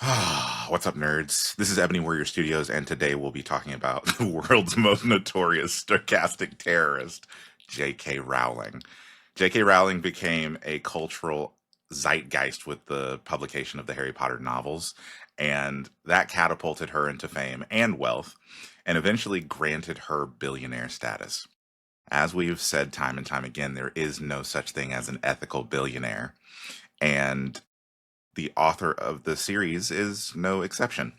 What's up, nerds? This is Ebony Warrior Studios, and today we'll be talking about the world's most notorious stochastic terrorist, J.K. Rowling. J.K. Rowling became a cultural zeitgeist with the publication of the Harry Potter novels, and that catapulted her into fame and wealth, and eventually granted her billionaire status. As we've said time and time again, there is no such thing as an ethical billionaire, and the author of the series is no exception.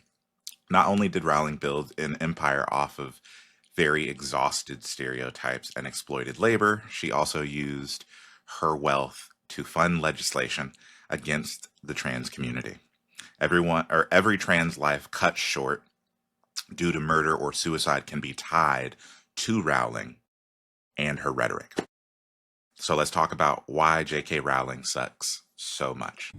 Not only did Rowling build an empire off of very exhausted stereotypes and exploited labor, she also used her wealth to fund legislation against the trans community. Every trans life cut short due to murder or suicide can be tied to Rowling and her rhetoric. So let's talk about why J.K. Rowling sucks so much.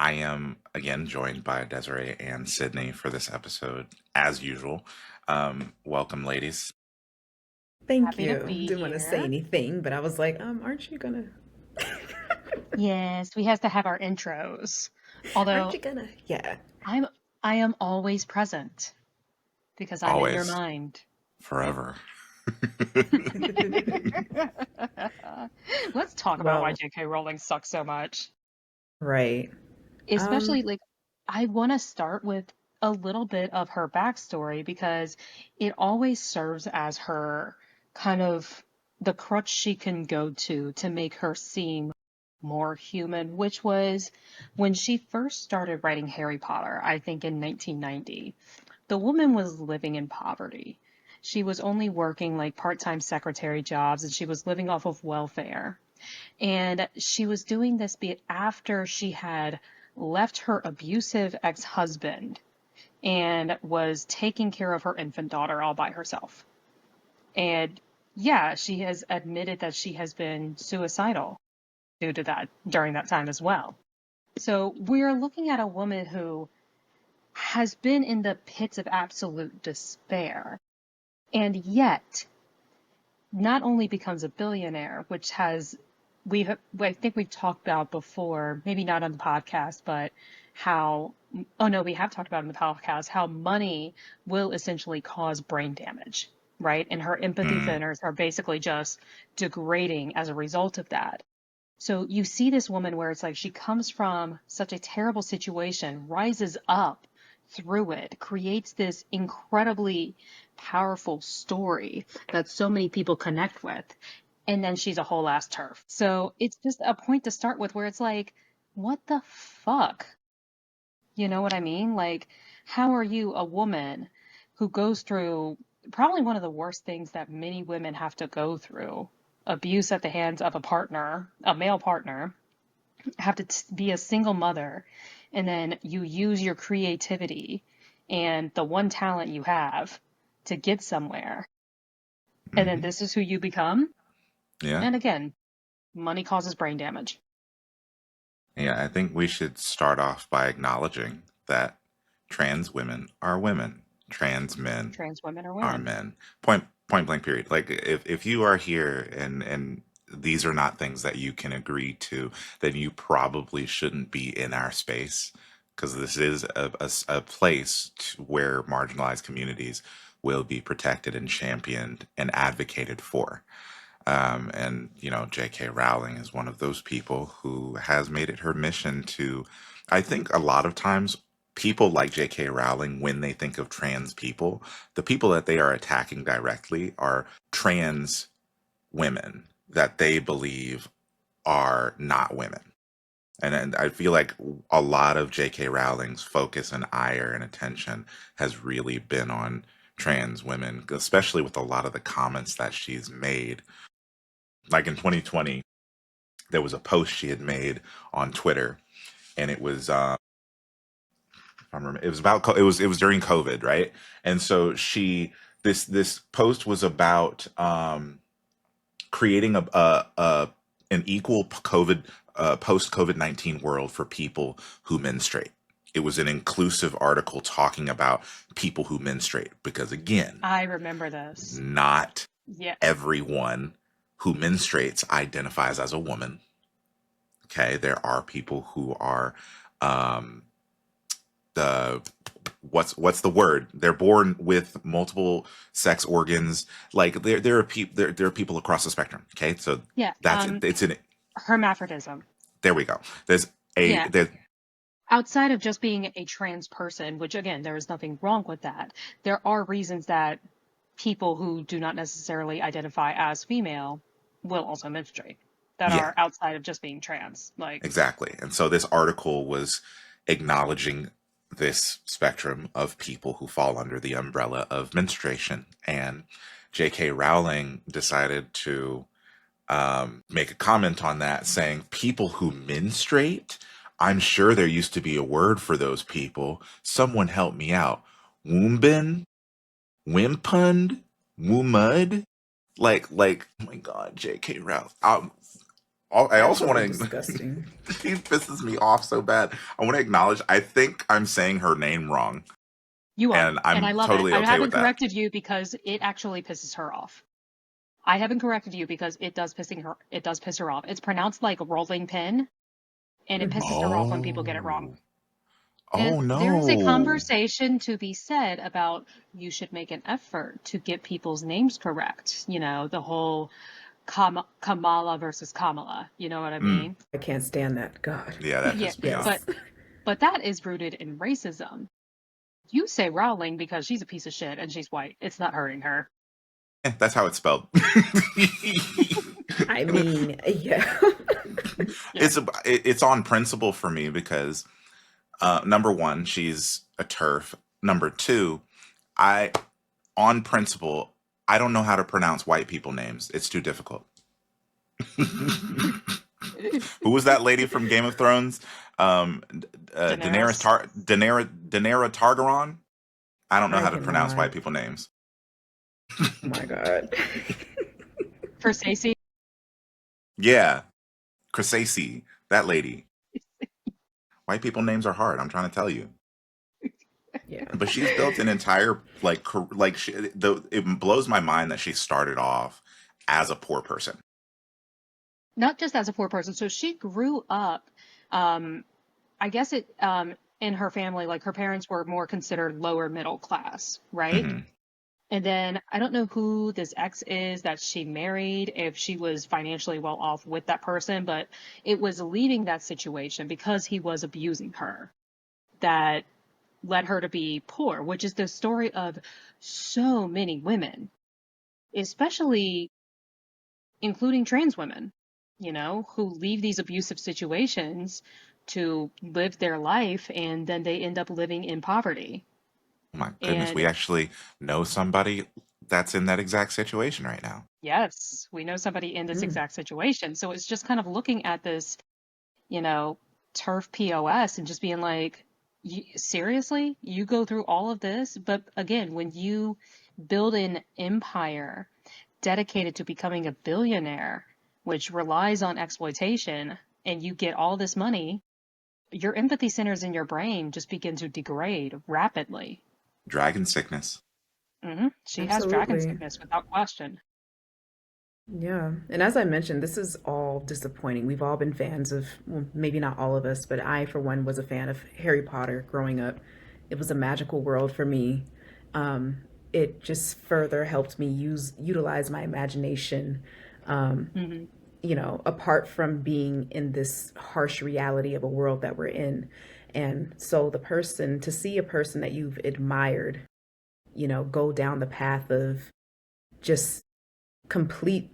I am again joined by Desiree and Sydney for this episode, as usual. Welcome, ladies. Thank Happy to you. be Didn't want to say here. anything, but I was like, aren't you gonna Yes, we have to have our intros. aren't Although you gonna yeah. I'm I am always present because I'm in your Always, mind. forever. Let's talk about why Well, J.K. Rowling sucks so much. right. Especially Um, like I want to start with a little bit of her backstory because it always serves as her kind of the crutch she can go to make her seem more human, which was when she first started writing Harry Potter, I think in 1990. The woman was living in poverty. She was only working like part-time secretary jobs and she was living off of welfare. And she was doing this after she had left her abusive ex-husband and was taking care of her infant daughter all by herself. And yeah, she has admitted that she has been suicidal due to that during that time as well. So we're looking at a woman who has been in the pits of absolute despair and yet not only becomes a billionaire, which has I think we've talked about before, maybe not on the podcast, but how oh no, we have talked about in the podcast how money will essentially cause brain damage, right? And her empathy Mm, thinners are basically just degrading as a result of that. So you see this woman where it's like she comes from such a terrible situation, rises up through it, creates this incredibly powerful story that so many people connect with, and then she's a whole ass turf. So it's just a point to start with where it's like, what the fuck? You know what I mean? Like, how are you a woman who goes through probably one of the worst things that many women have to go through? Abuse at the hands of a partner, a male partner, have to be a single mother, and then you use your creativity and the one talent you have to get somewhere. And then hmm this is who you become. Yeah. And again, money causes brain damage. Yeah, I think we should start off by acknowledging that trans women, trans men Trans women are are women. men. Point blank period. Like if you are here and these are not things that you can agree to, then you probably shouldn't be in our space because this is a place where marginalized communities will be protected and championed and advocated for. And, J.K. Rowling is one of those people who has made it her mission to, I think a lot of times people like J.K. Rowling, when they think of trans people, the people that they are attacking directly are trans women that they believe are not women. And I feel like a lot of J.K. Rowling's focus and ire and attention has really been on trans women, especially with a lot of the comments that she's made. Like in 2020, there was a post she had made on Twitter, and it was I remember it was about it was during COVID, right? And so this post was about creating a an equal COVID post COVID-19 world for people who menstruate. It was an inclusive article talking about people who menstruate because, again, I remember this. not Yeah. everyone who menstruates identifies as a woman. Okay, there are people who are um, the what's the word? They're born with multiple sex organs. Like there are people there are people across the spectrum. Okay, so Yeah. that's it's in Hermaphrodism. there we go. There's a Yeah. there Outside of just being a trans person, which again, there is nothing wrong with that, there are reasons that people who do not necessarily identify as female will also menstruate that yeah, are outside of just being trans. Like, exactly. And so this article was acknowledging this spectrum of people who fall under the umbrella of menstruation. And J.K. Rowling decided to make a comment on that, saying, people who menstruate, I'm sure there used to be a word for those people. Someone help me out. Wombin? Wimpund? Woomud? Oh my God, J.K. Rowling. I also Absolutely want to. disgusting. She pisses me off so bad. I want to acknowledge. I think I'm saying her name wrong, you are. and And I I'm love it. totally I okay haven't with that. corrected you because it actually pisses her off. I haven't corrected you because it does piss her off. It's pronounced like rolling pin, and it Mhm. pisses her off when people get it wrong. Oh, And oh there is a no. conversation to be said about you should make an effort to get people's names correct. You know, the whole Kamala versus Kamala. You know what I Mm, mean? I can't stand that. God. yeah, that Yeah, pissed me off. but Yes. but that is rooted in racism. You say Rowling because she's a piece of shit and she's white. It's not hurting her. That's how it's spelled. I mean, yeah. Yeah. It's on principle for me because number one, she's a turf. Number two, I on principle, I don't know how to pronounce white people names. It's too difficult. Who was that lady from Game of Thrones? Daenerys. Daenerys Targaryen. I don't know I how to pronounce white cannot. people names. Oh my God. For Stacey, Yeah, Cressacey, that lady. White people names are hard. I'm trying to tell you. Yeah. But she's built an entire it blows my mind that she started off as a poor person. not just as a poor person. So she grew up, um, I guess in her family, like her parents were more considered lower middle class, right? Hmm. And then I don't know who this ex is that she married, if she was financially well off with that person, but it was leaving that situation because he was abusing her that led her to be poor, which is the story of so many women, especially including trans women, you know, who leave these abusive situations to live their life and then they end up living in poverty. Oh my goodness, we And actually know somebody that's in that exact situation right now. yes, we know somebody in this Mm. exact situation. So it's just kind of looking at this, you know, turf POS and just being like, seriously, you go through all of this? But again, when you build an empire dedicated to becoming a billionaire, which relies on exploitation, and you get all this money, your empathy centers in your brain just begin to degrade rapidly. Dragon sickness. She has dragon Absolutely. sickness without question. Yeah. And as I mentioned, this is all disappointing. We've all been fans of, well, maybe not all of us, but I, for one, was a fan of Harry Potter growing up. It was a magical world for me. Um, it just further helped me utilize my imagination, um, Hmm. apart from being in this harsh reality of a world that we're in. And so to see a person that you've admired, go down the path of just complete,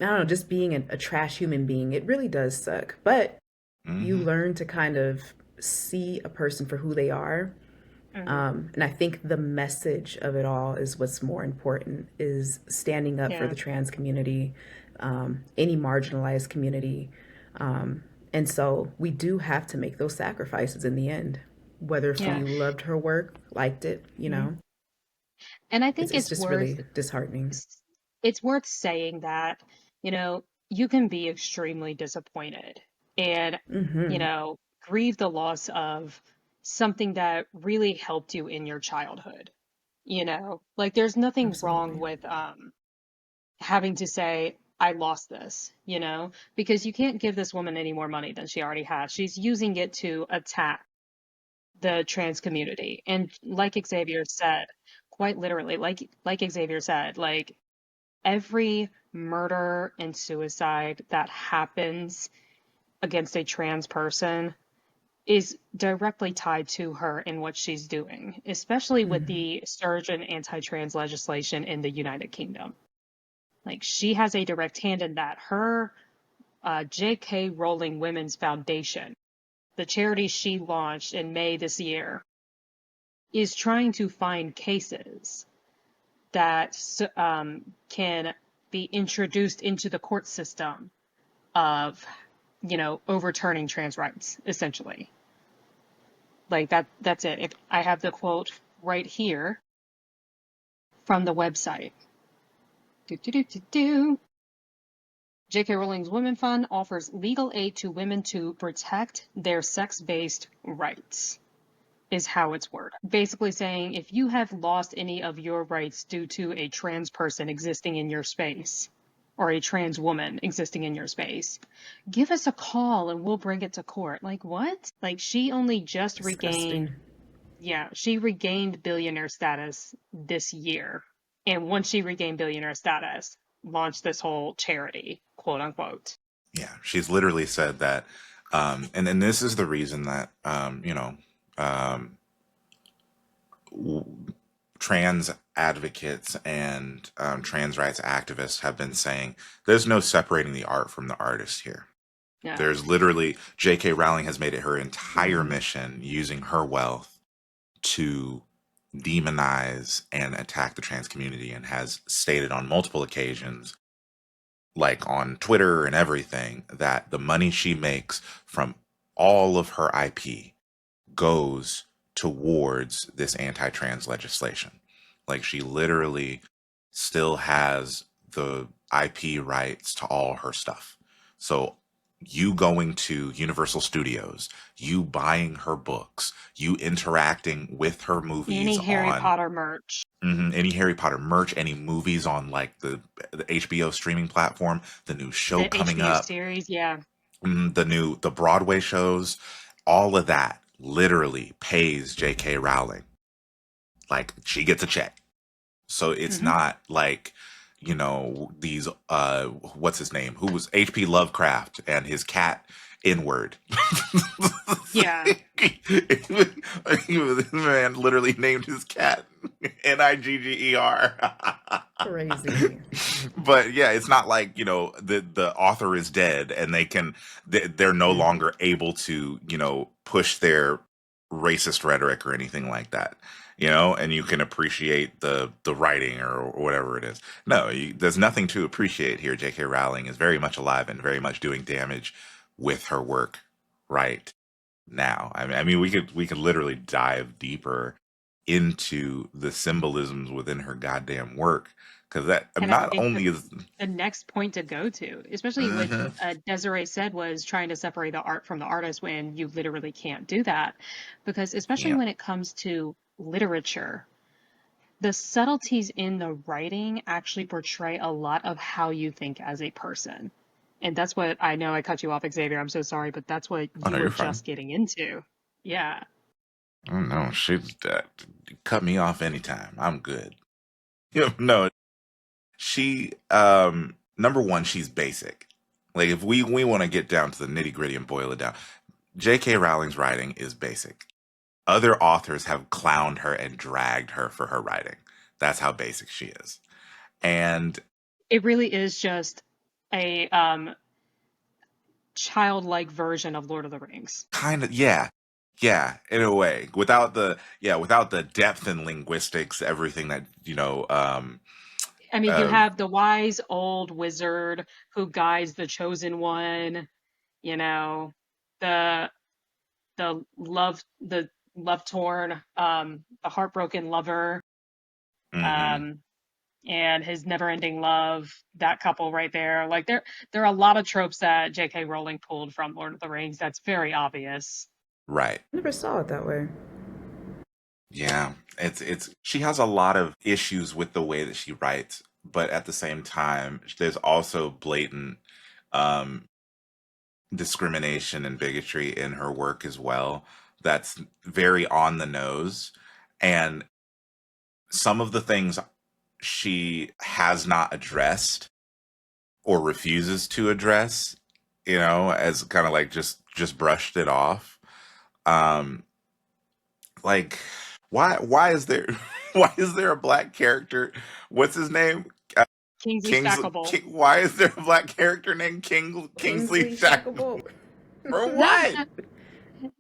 I don't know, just being a trash human being, it really does suck. But you Hmm. learn to kind of see a person for who they are. Hmm. And I think the message of it all is what's more important is standing up for Yeah, the trans community, any marginalized community. And so we do have to make those sacrifices in the end, whether if yeah. we loved her work, liked it, Mhm. And I think it's just really disheartening. it's worth saying that, you know, you can be extremely disappointed and, you Hmm. know, grieve the loss of something that really helped you in your childhood. You know, like there's nothing wrong Absolutely. with having to say, I lost this, you know, because you can't give this woman any more money than she already has. She's using it to attack the trans community. And like Xavier said, quite literally, like Xavier said, like every murder and suicide that happens against a trans person is directly tied to her and what she's doing, especially with Hmm. the surge in anti-trans legislation in the United Kingdom. Like she has a direct hand in that. Her J.K. Rowling Women's Foundation, the charity she launched in May this year, is trying to find cases that can be introduced into the court system of, you know, overturning trans rights, essentially. Like that's it. If I have the quote right here from the website. Do, do, do, do, do. J.K. Rowling's Women Fund offers legal aid to women to protect their sex-based rights, is how it's worded. Basically saying if you have lost any of your rights due to a trans person existing in your space, or a trans woman existing in your space, give us a call and we'll bring it to court. Like what? Like she only just regained, Disgusting. yeah, she regained billionaire status this year. And once she regained billionaire status, launched this whole charity, quote unquote. Yeah, she's literally said that, and this is the reason that um, trans advocates and trans rights activists have been saying there's no separating the art from the artist here. Yeah. There's literally J.K. Rowling has made it her entire mission using her wealth to demonize and attack the trans community, and has stated on multiple occasions, like on Twitter and everything, that the money she makes from all of her IP goes towards this anti-trans legislation. Like she literally still has the IP rights to all her stuff. So you going to Universal Studios, you buying her books, you interacting with her movies Any Harry on Potter merch, any Harry Potter merch, any movies on like the HBO streaming platform, the new show the coming HBO up, series, yeah. the Broadway shows, all of that literally pays J.K. Rowling. Like she gets a check. So it's Hmm. not like, these what's his name? Who was H.P. Lovecraft and his cat Inward. Yeah. This man literally named his cat Nigger. Crazy. But yeah, it's not like, the author is dead and they're no Hmm. longer able to, push their racist rhetoric or anything like that. And you can appreciate the writing or whatever it is. No, there's nothing to appreciate here. J.K. Rowling is very much alive and very much doing damage with her work right now. I mean, we could literally dive deeper into the symbolisms within her goddamn work, because that, I mean, And I not think only that's is. the next point to go to, especially what Mhm. Desiree said was trying to separate the art from the artist when you literally can't do that. Because especially Yeah, when it comes to literature, the subtleties in the writing actually portray a lot of how you think as a person. And that's what I know I cut you off, Xavier. I'm so sorry, but that's what oh you no, were you're fine. just getting into. Yeah. Oh no, she's cut me off anytime. I'm good. Yeah, no, she number one, she's basic. Like if we want to get down to the nitty gritty and boil it down, J.K. Rowling's writing is basic. Other authors have clowned her and dragged her for her writing. That's how basic she is. And It really is just a childlike version of Lord of the Rings. kind of, yeah, yeah, in a way, without the depth and linguistics, everything that I mean, you uh, have the wise old wizard who guides the chosen one, you know, the the love torn, the heartbroken lover, hmm um, and his never ending love, that couple right there. Like there are a lot of tropes that J.K. Rowling pulled from Lord of the Rings that's very obvious. Right. Never saw it that way. Yeah. It's she has a lot of issues with the way that she writes, but at the same time, there's also blatant um discrimination and bigotry in her work as well. That's very on the nose. And some of the things she has not addressed or refuses to address, as kind of like just brushed it off. Um, like why is there why is there a black character? What's his name? Uh, Kingsley Stackable. Why is there a black character named Kingsley Kingsley Shacklebolt? Shacklebolt. For Not what? just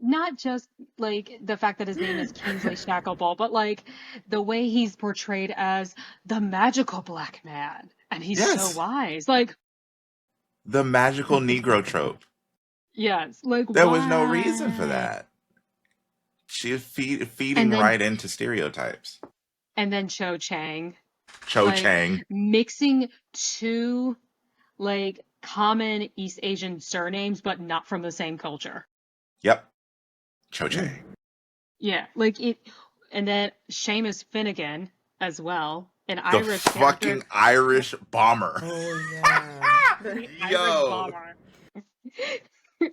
not just like the fact that his name is Kingsley Shacklebolt, but like the way he's portrayed as the magical black man, and he's so Yes, wise. Like, the magical Negro trope. yes, like There was no reason for why? that. She is And feeding then right into stereotypes. Cho Chang, Cho like Chang. mixing two like common East Asian surnames, but not from the same culture. Yep. Cho Mm. Chang. Yeah, like it, and then Seamus Finnegan as well, an The Irish character. fucking Irish bomber. Oh yeah. The Irish Yo. bomber.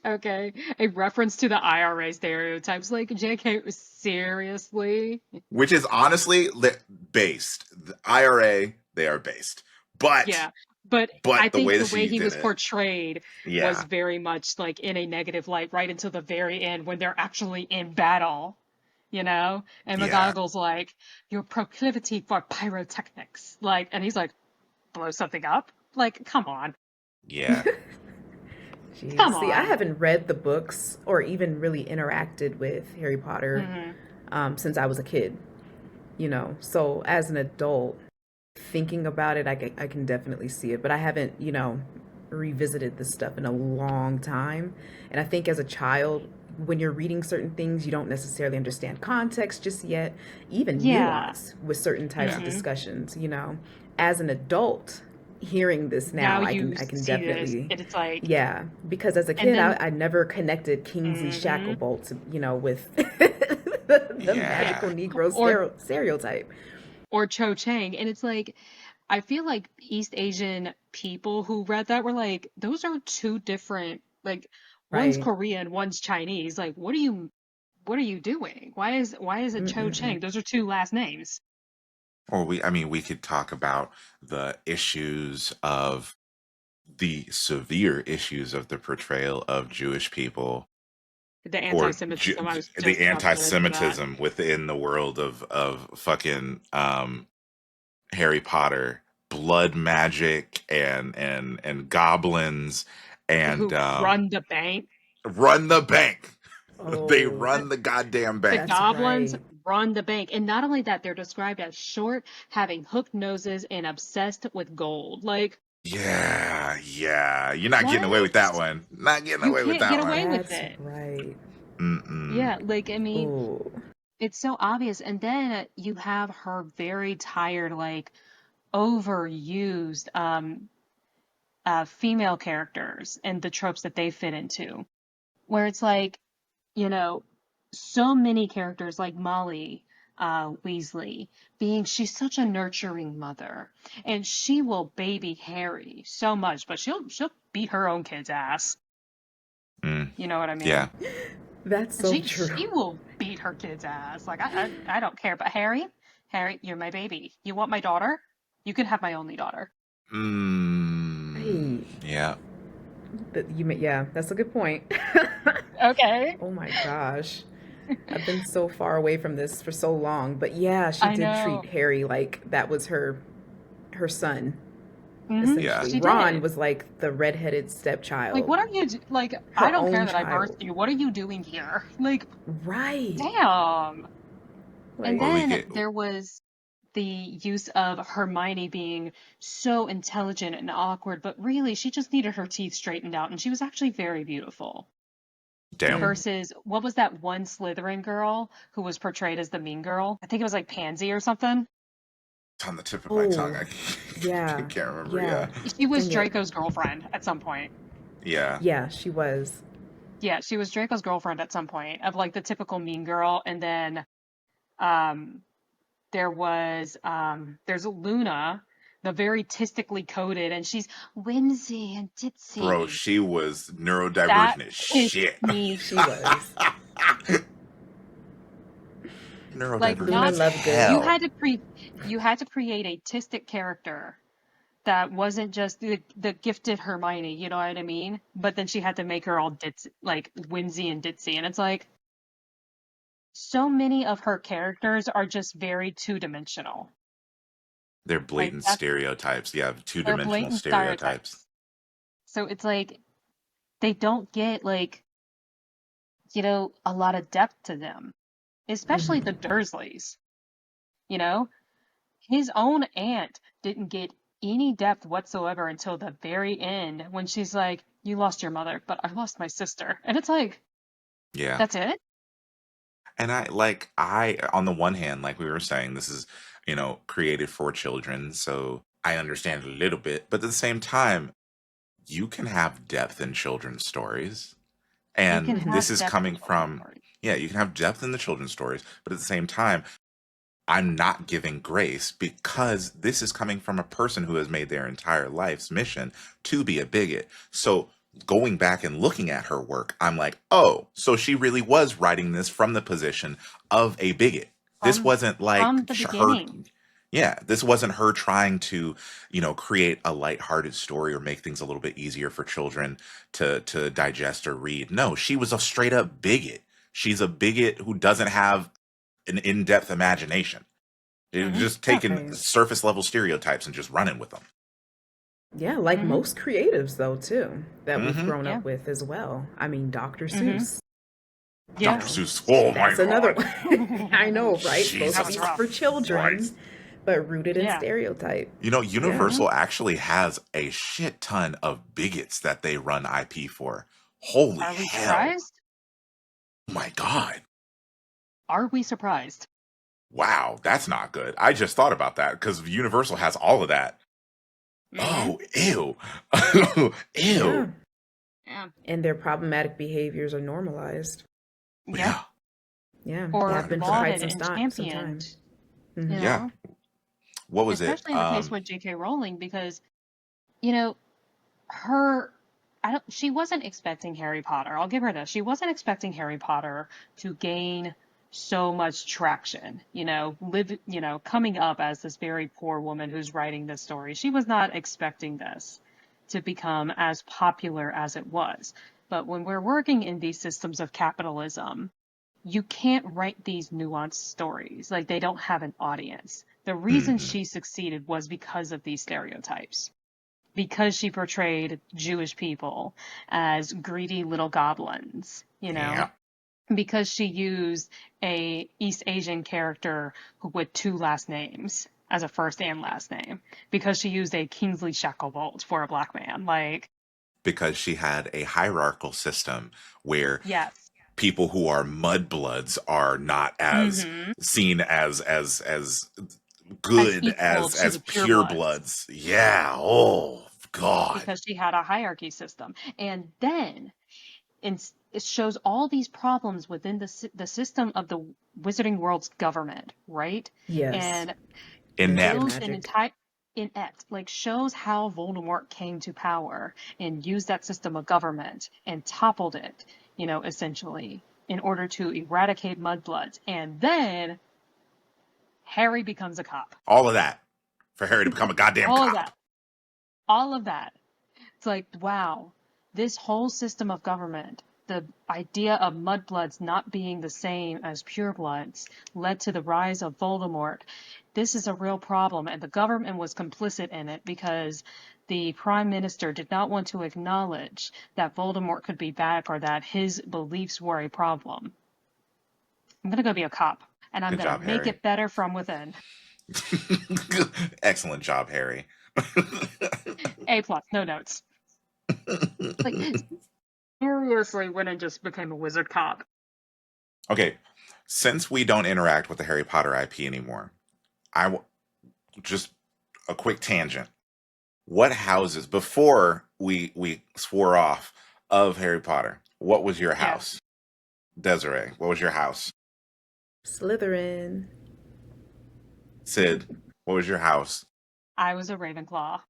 Okay, a reference to the IRA stereotypes. Like, JK, seriously? Which is honestly based. The IRA, they are based. But Yeah, but I the think way the that way she he did was it. portrayed was Yeah. very much like in a negative light right until the very end when they're actually in battle, you know? And Yeah. McGonagall's like, your proclivity for pyrotechnics. Like, and he's like, blow something up? Like, come on. Yeah. Jeez. Come See, I on. haven't read the books or even really interacted with Harry Potter Hmm. since I was a kid. So as an adult, thinking about it, I can definitely see it, but I haven't, revisited this stuff in a long time. And I think as a child, when you're reading certain things, you don't necessarily understand context just yet, even Yeah. nuance with certain types Yeah. of Hmm. discussions. As an adult, hearing this Now now, I you can I can see this, definitely, and it's like, yeah, because as a and kid, then, I never connected Kingsley hmm Shacklebolt, with the yeah, magical Yeah. Negro or stereotype. Cho Chang, and it's like, I feel like East Asian people who read that were like, those are two different, like, one's Right. Korean, one's Chinese. Like, what are you doing? Why is it Cho Mm-mm-mm. Chang? Those are two last names. Or we could talk about the issues of the severe issues of the portrayal of Jewish people The or anti-Semitism, I was the just about to mention that. anti-Semitism within the world of fucking Harry Potter, blood magic and goblins and Who run the bank. run the bank. They Oh, run the goddamn The bank. that's goblins right. run the bank. And not only that, they're described as short, having hooked noses, and obsessed with gold. Like, Yeah, yeah. You're not getting away with what? that one. Not getting You away with can't get that one. away with That's it. right. Mm-mm. Yeah, like, I mean, Oh, it's so obvious. And then you have her very tired, like, overused female characters and the tropes that they fit into, where it's like, you know, so many characters like Molly Weasley she's such a nurturing mother, and she will baby Harry so much, but she'll beat her own kid's ass. Mm. You know what I Yeah. mean? that's And so she true. will beat her kid's ass. Like, I don't care. But Harry, you're my baby. You want my daughter? You can have my only daughter. Right. Yeah. Yeah, that's a good point. Okay. Oh my gosh. I've been so far away from this for so long, but yeah, she I did treat know. Harry like that was her son, Yeah. essentially. She Ron did. was like the redheaded Like, stepchild, what are you like? I her don't care own that I birthed child. you. What are you doing here? Like, Right. damn. And Like, Or we then get there was the use of Hermione being so intelligent and awkward, but really she just needed her teeth straightened out, and she was actually very beautiful. damn. mm, Versus, what was that one Slytherin girl who was portrayed as the mean girl? I think it was like Pansy or something. It's on the tip of my tongue. oh, I yeah, can't remember. yeah. Yeah. She was Dang it. Draco's girlfriend at some point. Yeah. Yeah, she was. Yeah, she was Draco's girlfriend at some point, of like the typical mean girl, and then um there's Luna, the very tistically coded, and she's whimsy and Bro, ditzy. she was That neurodivergent as pissed shit. me She was. like Neurodivergent Luna not as Lovegood. you hell. had to create a tistic character that wasn't just the gifted Hermione, you know what I mean? But then she had to make her all like whimsy and ditzy, and it's like so many of her characters are just very two-dimensional. They're Like blatant that's stereotypes. Yeah, they're two-dimensional blatant stereotypes. stereotypes. So it's like they don't get like, a lot of depth to them, especially the Hmm. Dursleys. You know, his own aunt didn't get any depth whatsoever until the very end when she's like, "You lost your mother, but I lost my sister." And it's like, Yeah. that's it? And on the one hand, like we were saying, this is, created for children, so I understand a little bit, but at the same time, you can have depth in children's stories. You can And Hmm. this have is depth in coming children's from, stories. yeah, you can have depth in the children's stories, but at the same time, I'm not giving grace because this is coming from a person who has made their entire life's mission to be a bigot. So going back and looking at her work, I'm like, oh, so she really was writing this from the position of a bigot. This From wasn't like the her, beginning. yeah, this wasn't her trying to, create a lighthearted story or make things a little bit easier for children to digest or read. No, she was a straight up bigot. She's a bigot who doesn't have an in-depth imagination. They're Hmm. just taking Right. surface level stereotypes and just running with them. Yeah, like Hmm. most creatives, though, too, that we've Hmm. grown Yeah. up with as well. I mean, Dr. Hmm. Seuss, you Yeah. Dr. know, Seuss. Oh my that's another God. one. I know, right? Supposed to That be was Jesus for rough. children, Christ. but rooted in Yeah. stereotype. Yeah. Hmm. Universal actually has a shit ton of bigots that they run IP for. Holy Are we hell. surprised? Oh my God. Are we surprised? Wow, that's not good. I just thought about that because Universal has all of that. Hmm. Oh, ew. Yeah. Ew. Yeah. And their problematic behaviors are normalized. Yeah. Yeah. Yeah, Or have God. been for quite lauded and some time. championed, you Hmm. Yeah. know? What was it? Especially in the case with J.K. Rowling, because, you know, her she wasn't expecting Harry Potter. I'll give her this. She wasn't expecting Harry Potter to gain so much traction, coming up as this very poor woman who's writing this story. She was not expecting this to become as popular as it was. But when we're working in these systems of capitalism, you can't write these nuanced stories. Like they don't have an audience. The reason Hmm. she succeeded was because of these stereotypes, because she portrayed Jewish people as greedy little goblins, Yeah. because she used a East Asian character with two last names as a first and last name, because she used a Kingsley Shacklebolt for a black man. Like, Because she had a hierarchical system where yes. people who are mudbloods are not as Mm-hmm. seen as As good equal to as the purebloods, purebloods. Yeah. Oh God. because she had a hierarchy system. And then it shows all these problems within the system of the Wizarding World's government, right? Yes. And Nuclear Inept. builds an magic. entire inept, like shows how Voldemort came to power and used that system of government and toppled it, essentially in order to eradicate mudbloods. And then Harry becomes a cop. All of that for Harry to become a goddamn All of cop. that. All of that. It's like, wow, this whole system of government, the idea of mudbloods not being the same as purebloods, led to the rise of Voldemort. This is a real problem, and the government was complicit in it because the prime minister did not want to acknowledge that Voldemort could be back or that his beliefs were a problem. I'm gonna go be a cop, and I'm Good gonna job, make Harry. it better from within. Excellent job, Harry. A plus, no notes. Like seriously, went and just became a wizard cop. Okay, since we don't interact with the Harry Potter IP anymore, just a quick tangent. What houses before we swore off of Harry Potter? what was your Yeah, house? Desiree, what was your house? Slytherin. Sid, what was your house? I was a Ravenclaw.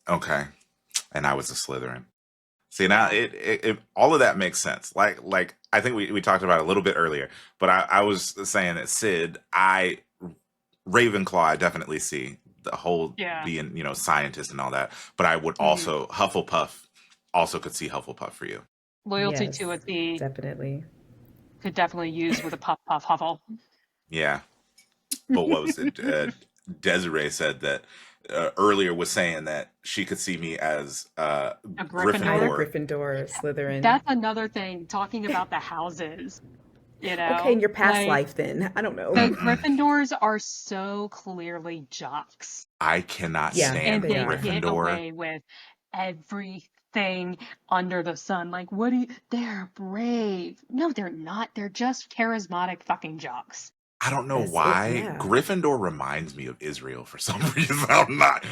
Okay. And I was a Slytherin. See, now Yeah, it all of that makes sense. Like I think we talked about it a little bit earlier, but I was saying that Sid, Ravenclaw, I definitely see the whole yeah. being, scientist and all that. But I would hmm also Hufflepuff, also could see Hufflepuff for you. Loyalty to Yes, a T definitely. could definitely use with a puff puff huffle. Yeah. But what was it? Desiree said that earlier was saying that she could see me as A Either Gryffindor. Gryffindor. Gryffindor or Slytherin. That's another thing, talking about the houses, Okay, in your past like life, then. I don't know. the Mm-mm. Gryffindors are so clearly jocks, I cannot Yeah, and stand they they are. get Gryffindor. away with everything under the sun. Like, what do you, they're brave. No, they're not. They're just charismatic fucking jocks. I don't know That's it. why Yeah. Gryffindor reminds me of Israel for some reason. I'm not.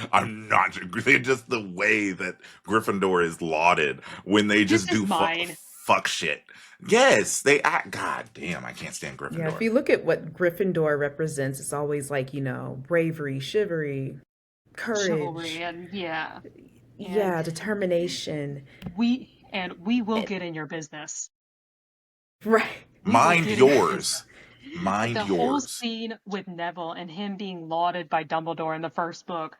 They're just the way that Gryffindor is lauded when they This just is do mine. fuck shit. Yes, they act. God damn, I can't stand Yeah, if Gryffindor. you look at what Gryffindor represents, it's always like, bravery, chivalry, Chivalry courage, and yeah. And yeah, determination. we will And, get in your business. right. We will Mind get in your business. yours. Mind The whole yours. scene with Neville and him being lauded by Dumbledore in the first book,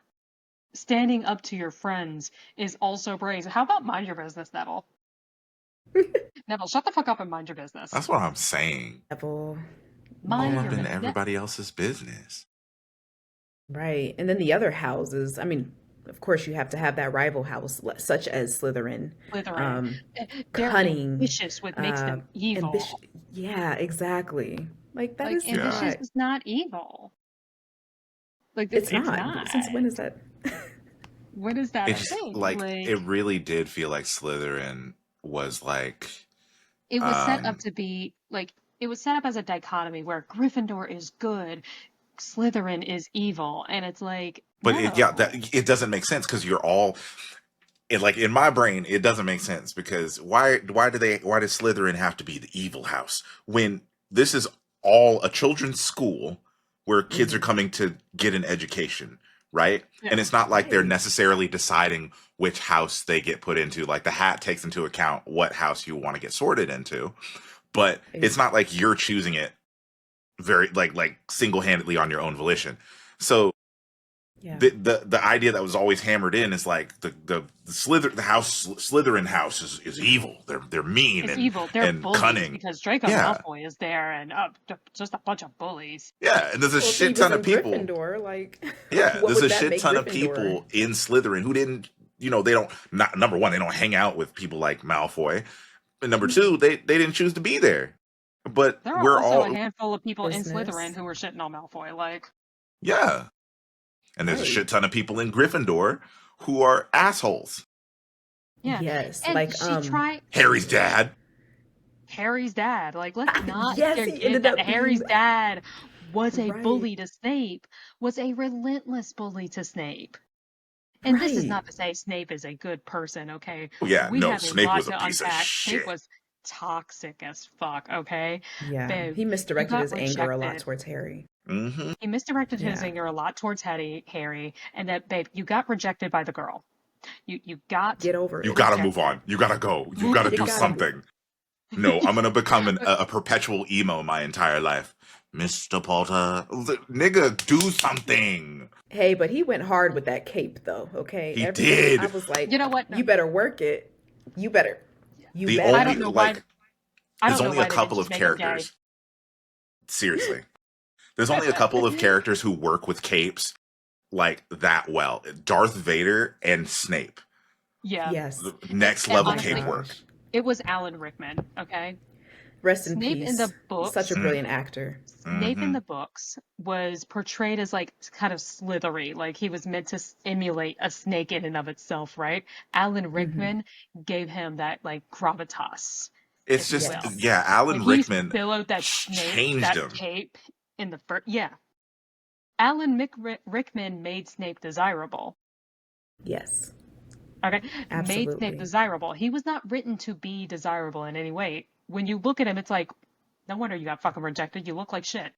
standing up to your friends is also brave. How about mind your business, Neville? Neville, shut the fuck up and mind your business. That's what I'm saying. Level. All Mind up your Yeah, in business. everybody else's business. right. And then the other houses, I mean, of course, you have to have that rival house, such as Slytherin. Slytherin. Um, They're Cunning, ambitious, what makes uh, them evil. ambition. Yeah, exactly. Like, that Like is Yeah. ambitious not, is not evil. Like it's it's not. not. Since when is that? When is that It a just thing? like Like it really did feel like Slytherin was like it was set up um to be like it was set up as a dichotomy where Gryffindor is good, Slytherin is evil, and it's like but no. it doesn't make sense because you're all like in my brain it doesn't make sense because why does Slytherin have to be the evil house when this is all a children's school where kids are Hmm. coming to get an education, right? Yeah. And it's not like they're Right. necessarily deciding which house they get put into. Like the hat takes into account what house you want to get sorted into, but it's Ex- not like you're choosing it very like single-handedly on your own volition. So Yeah. the idea that was always hammered in is like the Slytherin house is evil. They're mean It's evil. They're and bullies cunning. because Draco Yeah, Malfoy is there and just a bunch of bullies. yeah. And there's a Well, if he shit was ton of in people. Gryffindor, like, Yeah, what there's would a that shit make ton of Gryffindor? people in Slytherin who didn't. They don't. Not number one, they don't hang out with people like Malfoy. And number two, they didn't choose to be there. But There are we're also a all handful of people in Slytherin Business. who were shitting on Malfoy. Like, yeah. And there's a Right. shit ton of people in Gryffindor who are assholes. yeah. Yes. And Like, she tried Harry's dad. Harry's dad. Like, let's not yes, he forget ended that up being Harry's dad was a right. bully to Snape, was a relentless bully to Snape. And this is Right. not to say Snape is a good person, okay? Oh, yeah, We no, have a Snape lot was a to piece of unpack. Snape shit. was toxic as fuck, okay? Yeah. Babe, He you misdirected got his anger a lot rejected. towards Harry. Hmm. He misdirected his Yeah. anger a lot towards Harry, and that, babe, you got rejected by the girl. You got Get over You it. gotta move rejected. on. You gotta go. You Move gotta the You do fuck gotta on. move. something. No, I'm gonna become a perpetual emo my entire life. Mr. Potter, nigga, do something. Hey, but he went hard with that cape though, okay? He I did. was You like, know what? you better work it. You better. You The I better. only don't know why. like, I there's don't know only a why they didn't couple just of make him gay. characters. Seriously, there's only a couple of characters who work with capes like that well. Darth Vader and Snape. Yeah. Yes. Next And Oh level my cape honestly, work. gosh. it was Alan Rickman, okay? Rest in Snape in peace. the Such a books, Mm, brilliant actor. Snape in hmm. the books was portrayed as like kind of slithery, like he was meant to emulate a snake in and of itself, right? Alan Hmm. Rickman gave him that like gravitas, It's if you just, will. Yes. yeah, When Alan he Rickman billowed that snake, changed that him. cape in the first, yeah. Rickman made Snape desirable. Yes. Okay, made Snape Absolutely. desirable. He was not written to be desirable in any way. When you look at him, it's like, no wonder you got fucking rejected. You look like shit.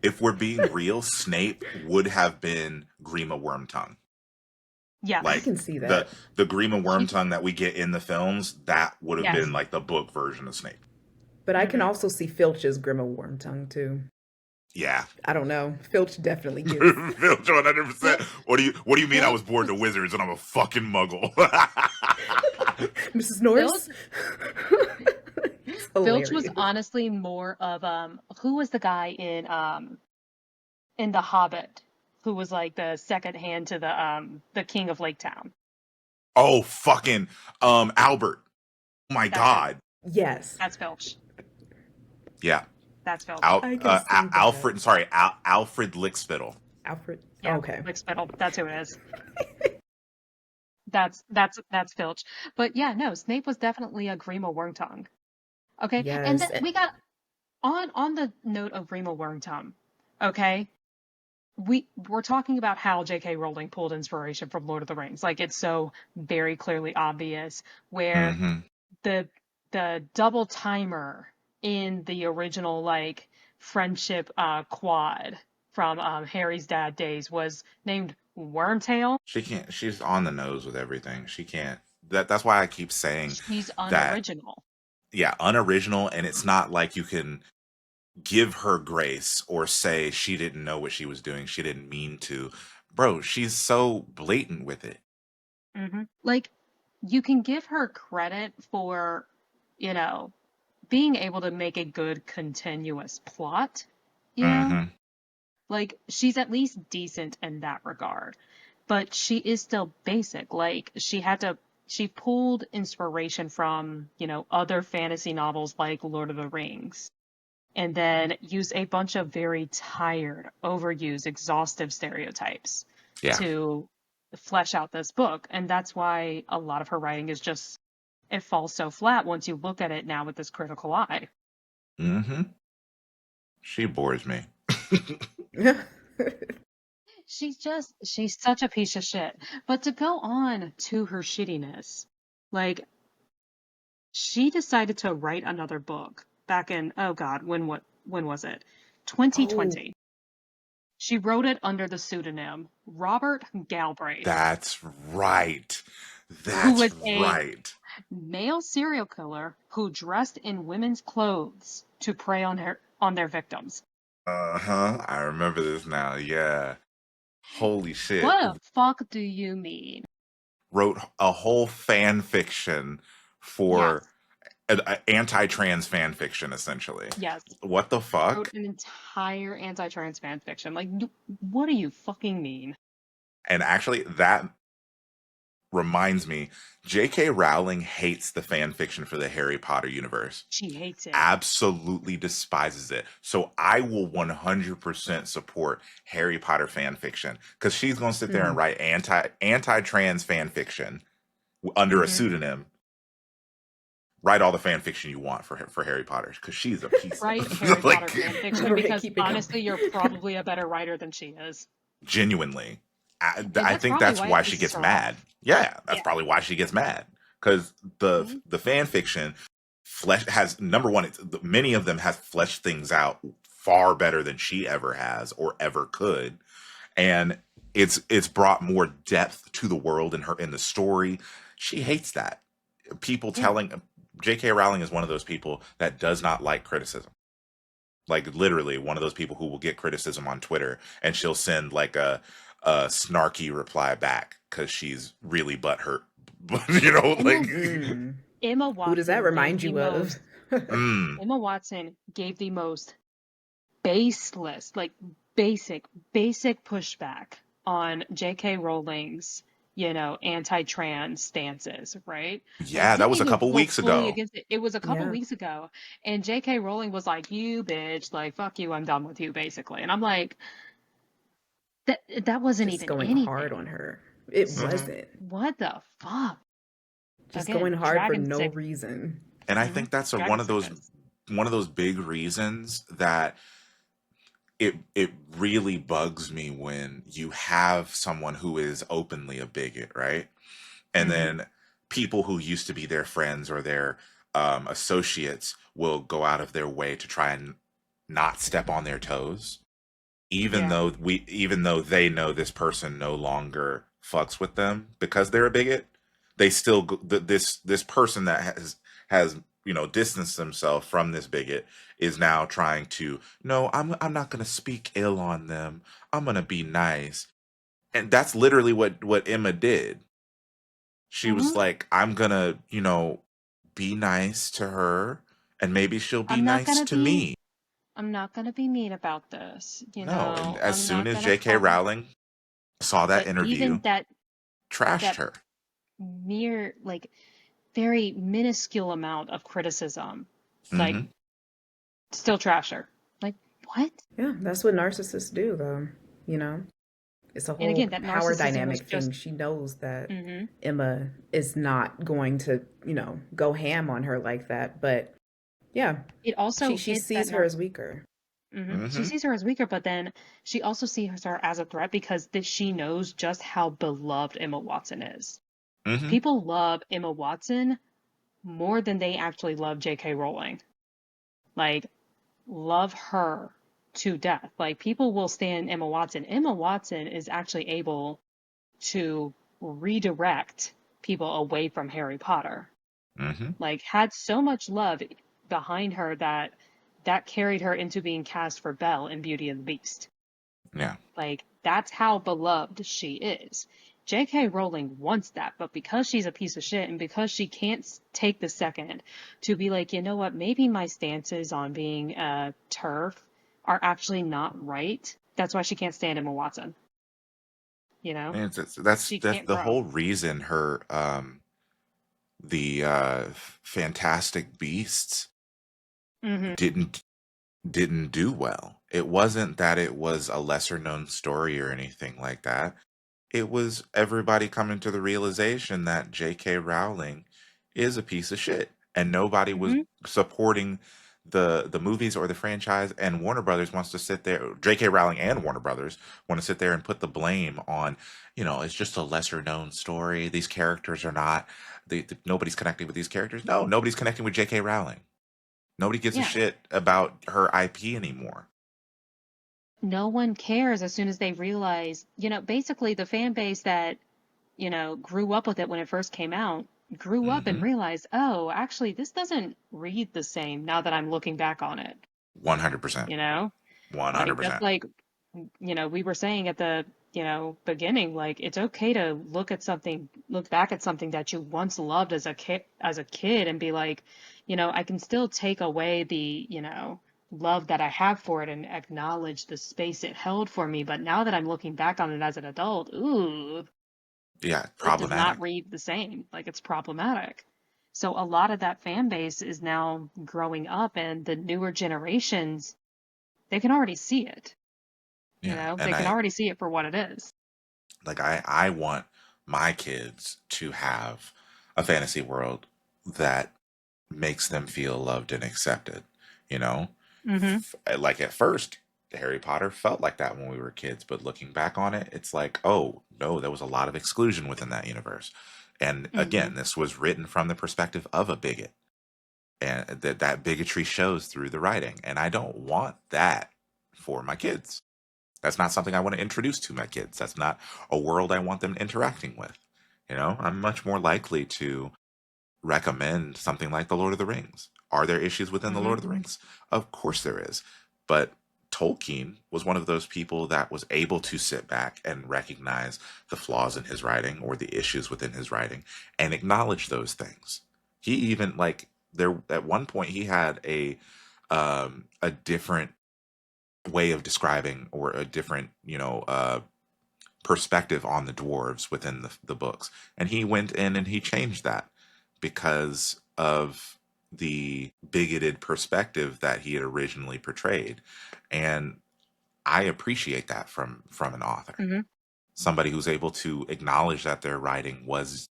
If we're being real, Snape would have been Grima Wormtongue. I Yes. Like can see the that. the Grima He, Wormtongue that we get in the films, that would have been yes. like the book version of Snape. But I can Hmm. also see Filch as Grima Wormtongue too. Yeah. I don't know. Filch definitely gives Filch 100%. Fil What do you mean I Filch was born to was wizards and I'm a fucking muggle? Mrs. Filch Norris. It's Filch was hilarious. honestly more of who was the guy in The Hobbit who was like the second hand to the king of Lake Town. Oh, fucking Albert. Oh my That's him. god. Yes, That's Filch. Yeah. That's Filch. I can see that. Alfred, sorry, Alfred Lickspittle. Alfred. Yeah, Okay. like Spittle. That's who it is. That's Filch. But yeah, no, Snape was definitely a Grima Wormtongue. Okay, and then Yes. we got on the note of Grima Wormtongue. Okay, we're talking about how J.K. Rowling pulled inspiration from Lord of the Rings. Like it's so very clearly obvious where Mm-hmm. the the double timer in the original like friendship quad from Harry's dad days was named Wormtail. She can't. She's on the nose with everything. She can't. That's why I keep saying She's that. unoriginal. Yeah, unoriginal, and it's not like you can give her grace or say she didn't know what she was doing. She didn't mean to. Bro, she's so blatant with it. Like you can give her credit for, you know, being able to make a good continuous plot, you know? Mm-hmm. Like she's at least decent in that regard. But she is still basic. Like she pulled inspiration from, other fantasy novels like Lord of the Rings and then used a bunch of very tired, overused, exhaustive stereotypes Yeah. to flesh out this book. And that's why a lot of her writing is just, it falls so flat once you look at it now with this critical eye. Mm-hmm. She bores me. She's such a piece of shit. But to go on to her shittiness, like, she decided to write another book back in, oh God, when was it? Oh, 2020. She wrote it under the pseudonym Robert Galbraith, That's right. who That's was a right. male serial killer who dressed in women's clothes to prey on their victims. Uh-huh. I remember this now. Yeah. Holy shit. What the fuck do you mean? Wrote a whole fan fiction for Yes, anti-trans fan fiction, essentially. yes. What the Wrote fuck? an entire anti-trans fan fiction. Like, what do you fucking mean? And actually, that reminds me, J.K. Rowling hates the fan fiction for the Harry Potter universe. She hates it. Absolutely despises it. So I will 100% support Harry Potter fan fiction because she's going to sit there and mm. write anti-trans fan fiction under a Hmm. pseudonym. Write all the fan fiction you want for Harry Potter because she's a piece Write Harry of Potter like fan fiction Right, because keep it going. honestly, you're probably a better writer than she is. genuinely. I, And I that's think probably that's why it why she pisses gets her off. mad. Yeah, that's Yeah. probably why she gets mad because Hmm. the fan fiction flesh has number one. Many of them have fleshed things out far better than she ever has or ever could, and it's brought more depth to the world in the story. She hates that people Yeah. telling. J.K. Rowling is one of those people that does not like criticism. Like literally one of those people who will get criticism on Twitter and she'll send like a snarky reply back because she's really butthurt. Emma Like Mm. Emma Who does that Watson gave remind the you of? most Emma Watson gave the most baseless, like basic pushback on J.K. Rowling's, anti-trans stances, right? Like yeah, that didn't was a even couple go weeks fully ago. against it. It was a couple Yeah, weeks ago, and J.K. Rowling was like, "You bitch, like fuck you, I'm done with you," basically. And I'm like, that wasn't just even going hard on anything. her. It So Hmm. wasn't. what the fuck? Just going Again, hard for dragon no sick. reason. And I Hmm. think that's Dragon sickness. one of those big reasons that it really bugs me when you have someone who is openly a bigot, right? And Mm-hmm. then people who used to be their friends or their associates will go out of their way to try and not step on their toes, Yeah. even though they know this person no longer fucks with them because they're a bigot. They still this person that has distanced themselves from this bigot is now trying to, no, I'm not going to speak ill on them, I'm going to be nice. And that's literally what Emma did. She was Mm-hmm. like, I'm gonna, be nice to her, and maybe she'll be I'm not nice gonna to be me. I'm not gonna be mean about this, No, and as I'm soon not as gonna J.K. call. Rowling saw that But interview, even trashed that her. mere, like, very minuscule amount of criticism, like, Hmm. still trash her. Like, what? Yeah, that's what narcissists do, though. You know, it's a And whole again, that power narcissism was dynamic just, thing. She knows that mm-hmm, Emma is not going to, go ham on her like that. But yeah, it she also she hits that sees her as weaker. mm-hmm. She Hmm. sees her as weaker, but then she also sees her as a threat because she knows just how beloved Emma Watson is. Hmm. People love Emma Watson more than they actually love J.K. Rowling. Like, love her to death. Like, people will stand Emma Watson. Emma Watson is actually able to redirect people away from Harry Potter. Hmm. Like, had so much love behind her that carried her into being cast for Belle in Beauty and the Beast. Yeah. Like, that's how beloved she is. J.K. Rowling wants that, but because she's a piece of shit and because she can't take the second to be like, you know what, maybe my stances on being a TERF are actually not right. That's why she can't stand Emma Watson. You know, And that's she that's can't the grow. whole reason her the Fantastic Beasts Hmm. didn't didn't do well. It wasn't that it was a lesser known story or anything like that. It was everybody coming to the realization that J.K. Rowling is a piece of shit, and nobody was Hmm. supporting the movies or the franchise. And Warner Brothers wants to sit there. J.K. Rowling and Warner Brothers want to sit there and put the blame on. It's just a lesser known story. These characters are not. Nobody's connecting with these characters. No, nobody's connecting with J.K. Rowling. Nobody gives a Yeah. shit about her IP anymore. No one cares as soon as they realize, basically the fan base that, grew up with it when it first came out, grew up and Hmm. realized, oh, actually, this doesn't read the same now that I'm looking back on it, 100%. you know? One hundred Like, that's percent. like, we were saying at the, beginning, like, it's okay to look back at something that you once loved as a kid and be like, I can still take away the, love that I have for it and acknowledge the space it held for me. But now that I'm looking back on it as an adult, ooh, Yeah, it does not problematic. read the same. Like, it's problematic. So a lot of that fan base is now growing up, and the newer generations, they can already see it. Yeah, They and can I already see it for what it is. like I want my kids to have a fantasy world that makes them feel loved and accepted. You know, Hmm. like at first, Harry Potter felt like that when we were kids, but looking back on it, it's like, oh no, there was a lot of exclusion within that universe. And Hmm. again, this was written from the perspective of a bigot, and that bigotry shows through the writing. And I don't want that for my kids. That's not something I want to introduce to my kids. That's not a world I want them interacting with. I'm much more likely to recommend something like The Lord of the Rings. Are there issues within The Hmm. Lord of the Rings? Of course there is. But Tolkien was one of those people that was able to sit back and recognize the flaws in his writing or the issues within his writing and acknowledge those things. He even like there at one point he had a different way of describing or a different perspective on the dwarves within the books, and he went in and he changed that because of the bigoted perspective that he had originally portrayed. And I appreciate that from an author, Hmm. somebody who's able to acknowledge that their writing was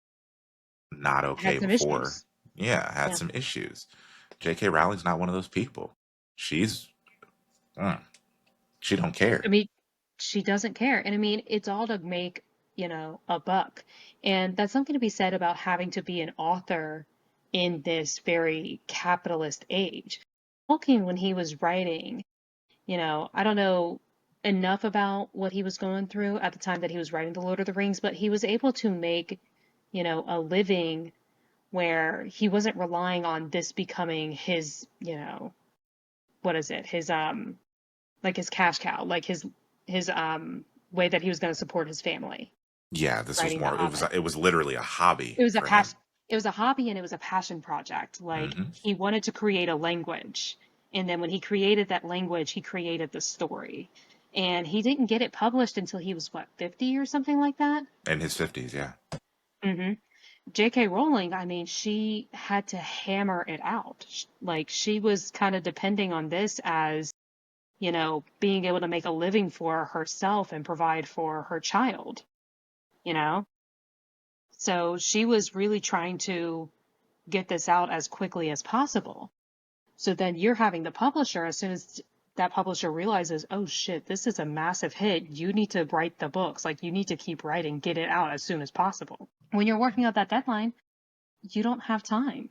not Had okay some before. issues. Yeah, had Yeah. some issues. J.K. Rowling's not one of those people. She's mm, she don't I care. mean, she doesn't care. And I mean, it's all to make, a buck. And that's something to be said about having to be an author in this very capitalist age. Tolkien, when he was writing, I don't know enough about what he was going through at the time that he was writing The Lord of the Rings, but he was able to make, a living where he wasn't relying on this becoming his, what is it? His like his cash cow, like his way that he was going to support his family, Yeah, this was writing The more. Hobbit. It was literally a hobby It was a for him. passion. It was a hobby and it was a passion project. Like Hmm. he wanted to create a language, and then when he created that language, he created the story. And he didn't get it published until he was what, 50 or something like that. In his 50s, yeah. hmm J.K. Rowling, I mean, she had to hammer it out. Like she was kind of depending on this as, being able to make a living for herself and provide for her child, you know? So she was really trying to get this out as quickly as possible. So then you're having the publisher, as soon as that publisher realizes, oh shit, this is a massive hit, you need to write the books. Like you need to keep writing, get it out as soon as possible. When you're working out that deadline, you don't have time.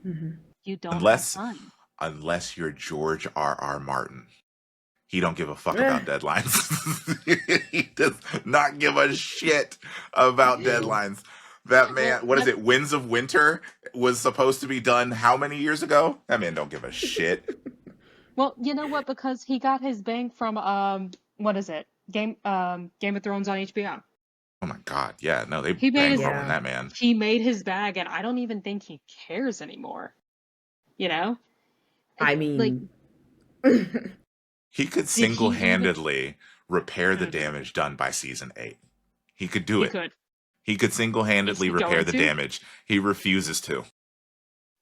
Hmm. You don't have Unless time. unless you're George R. Martin. He don't give a fuck about deadlines. He does not give a shit about Ew. deadlines. That Well, man, what is it? Winds of Winter was supposed to be done how many years ago? That man don't give a shit. you know what? Because he got his bank from what is it? Game of Thrones on HBO. Oh my god, yeah, no, they He made his bankrolling Yeah. that man. he made his bag, and I don't even think he cares anymore. You know, I like, mean, He could did he even? single-handedly repair the Mhm. damage done by season 8. He could do He it. could. He could Is single-handedly he repair going the to? damage. He refuses to.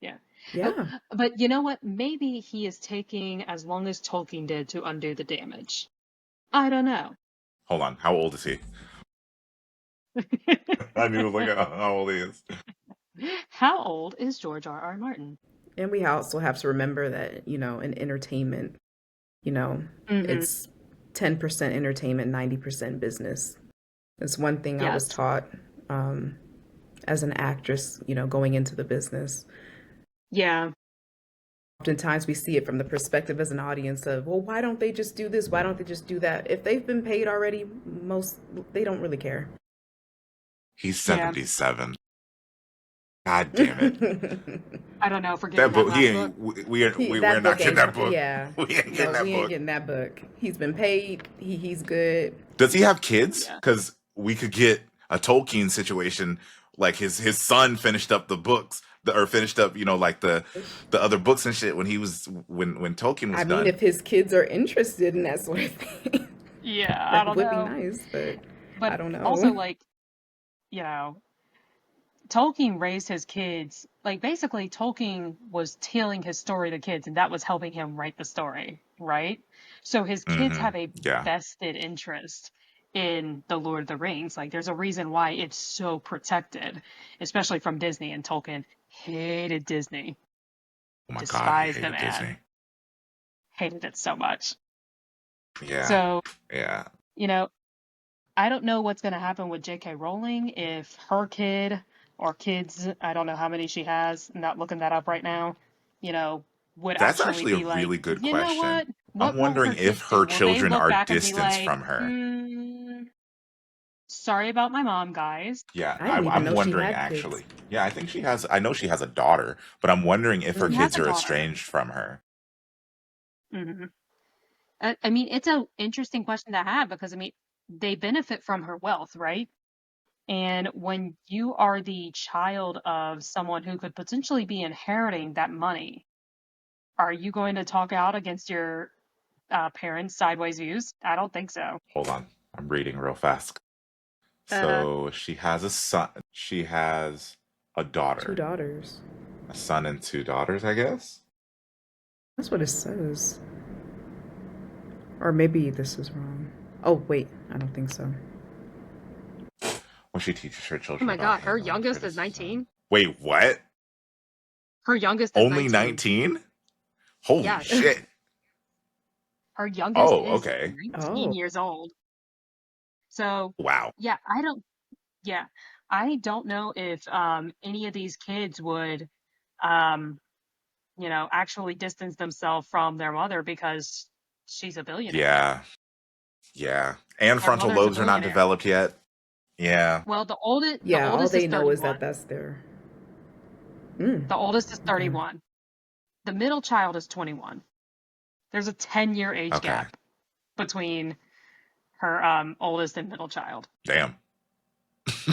Yeah. Oh, yeah. but you know what? Maybe he is taking as long as Tolkien did to undo the damage. I don't know. Hold on, how old is he? I need to look at how old he is. How old is George R. R. Martin? And we also have to remember that, in entertainment, you know, hmm it's 10% entertainment, 90% business. It's one thing I was Yes. taught um, as an actress, going into the business. Yeah. Oftentimes we see it from the perspective as an audience of, well, why don't they just do this? Why don't they just do that? If they've been paid already, they don't really care. He's Yeah. 77. God damn it. I don't know. That Forgetting that book, he last book. ain't, we're That not book getting ain't, that book. yeah. We ain't getting No, that we ain't book. getting that book. He's been paid. He's good. Does he have kids? Yeah. Because we could get a Tolkien situation, like his son finished up the books, or finished up, like the other books and shit when Tolkien was I mean, done. if his kids are interested in that sort of thing, Yeah. I that don't would be know. nice, but But I don't also, know. like, you know, Tolkien raised his kids. Like, basically, Tolkien was telling his story to kids, and that was helping him write the story, right? So his kids Hmm. have a Yeah. vested interest in The Lord of the Rings. Like, there's a reason why it's so protected, especially from Disney. And Tolkien hated Disney, Oh my God, he despised the hated man, Disney. hated it so much. Yeah. So, Yeah. you know, I don't know what's going to happen with J.K. Rowling if her kid or kids, I don't know how many she has, I'm not looking that up right now, you know, would That's actually actually a be like, really good you know question. what? I'm What will wondering her if kids her do? Will they children look are back and be distanced like, from her. sorry about my mom, guys? Yeah, I didn't even I'm know she wondering had kids. actually. Yeah, I think she has. I know she has a daughter, but I'm wondering if her She Mm. has kids a are daughter. estranged from her. hmm I mean, it's an interesting question to have because, I mean, they benefit from her wealth, right? And when you are the child of someone who could potentially be inheriting that money, are you going to talk out against your parents' sideways views? I don't think so. Hold on, I'm reading real fast. Uh-huh. So she has a son. She has a Two daughter, daughters. a son and two daughters, I guess. That's what it says. Or maybe this is wrong. Oh, wait. I don't think so. When she teaches her Oh children my about God, her handling youngest is criticism. 19. Wait, what? Her youngest is Only 19. 19? Holy Yes, shit! her youngest Oh, is okay. 19 Oh, years old. So, Wow. yeah, yeah, I don't know if any of these kids would, um, actually distance themselves from their mother because she's a billionaire. Yeah. Yeah. And Their frontal mother's a lobes are not billionaire. developed yet. Yeah. Well, the Yeah, all oldest is they know is that 31. that's their. Mm, The oldest is okay. 31. The middle child is 21. There's a 10-year age Okay. gap between her oldest and middle child. Damn.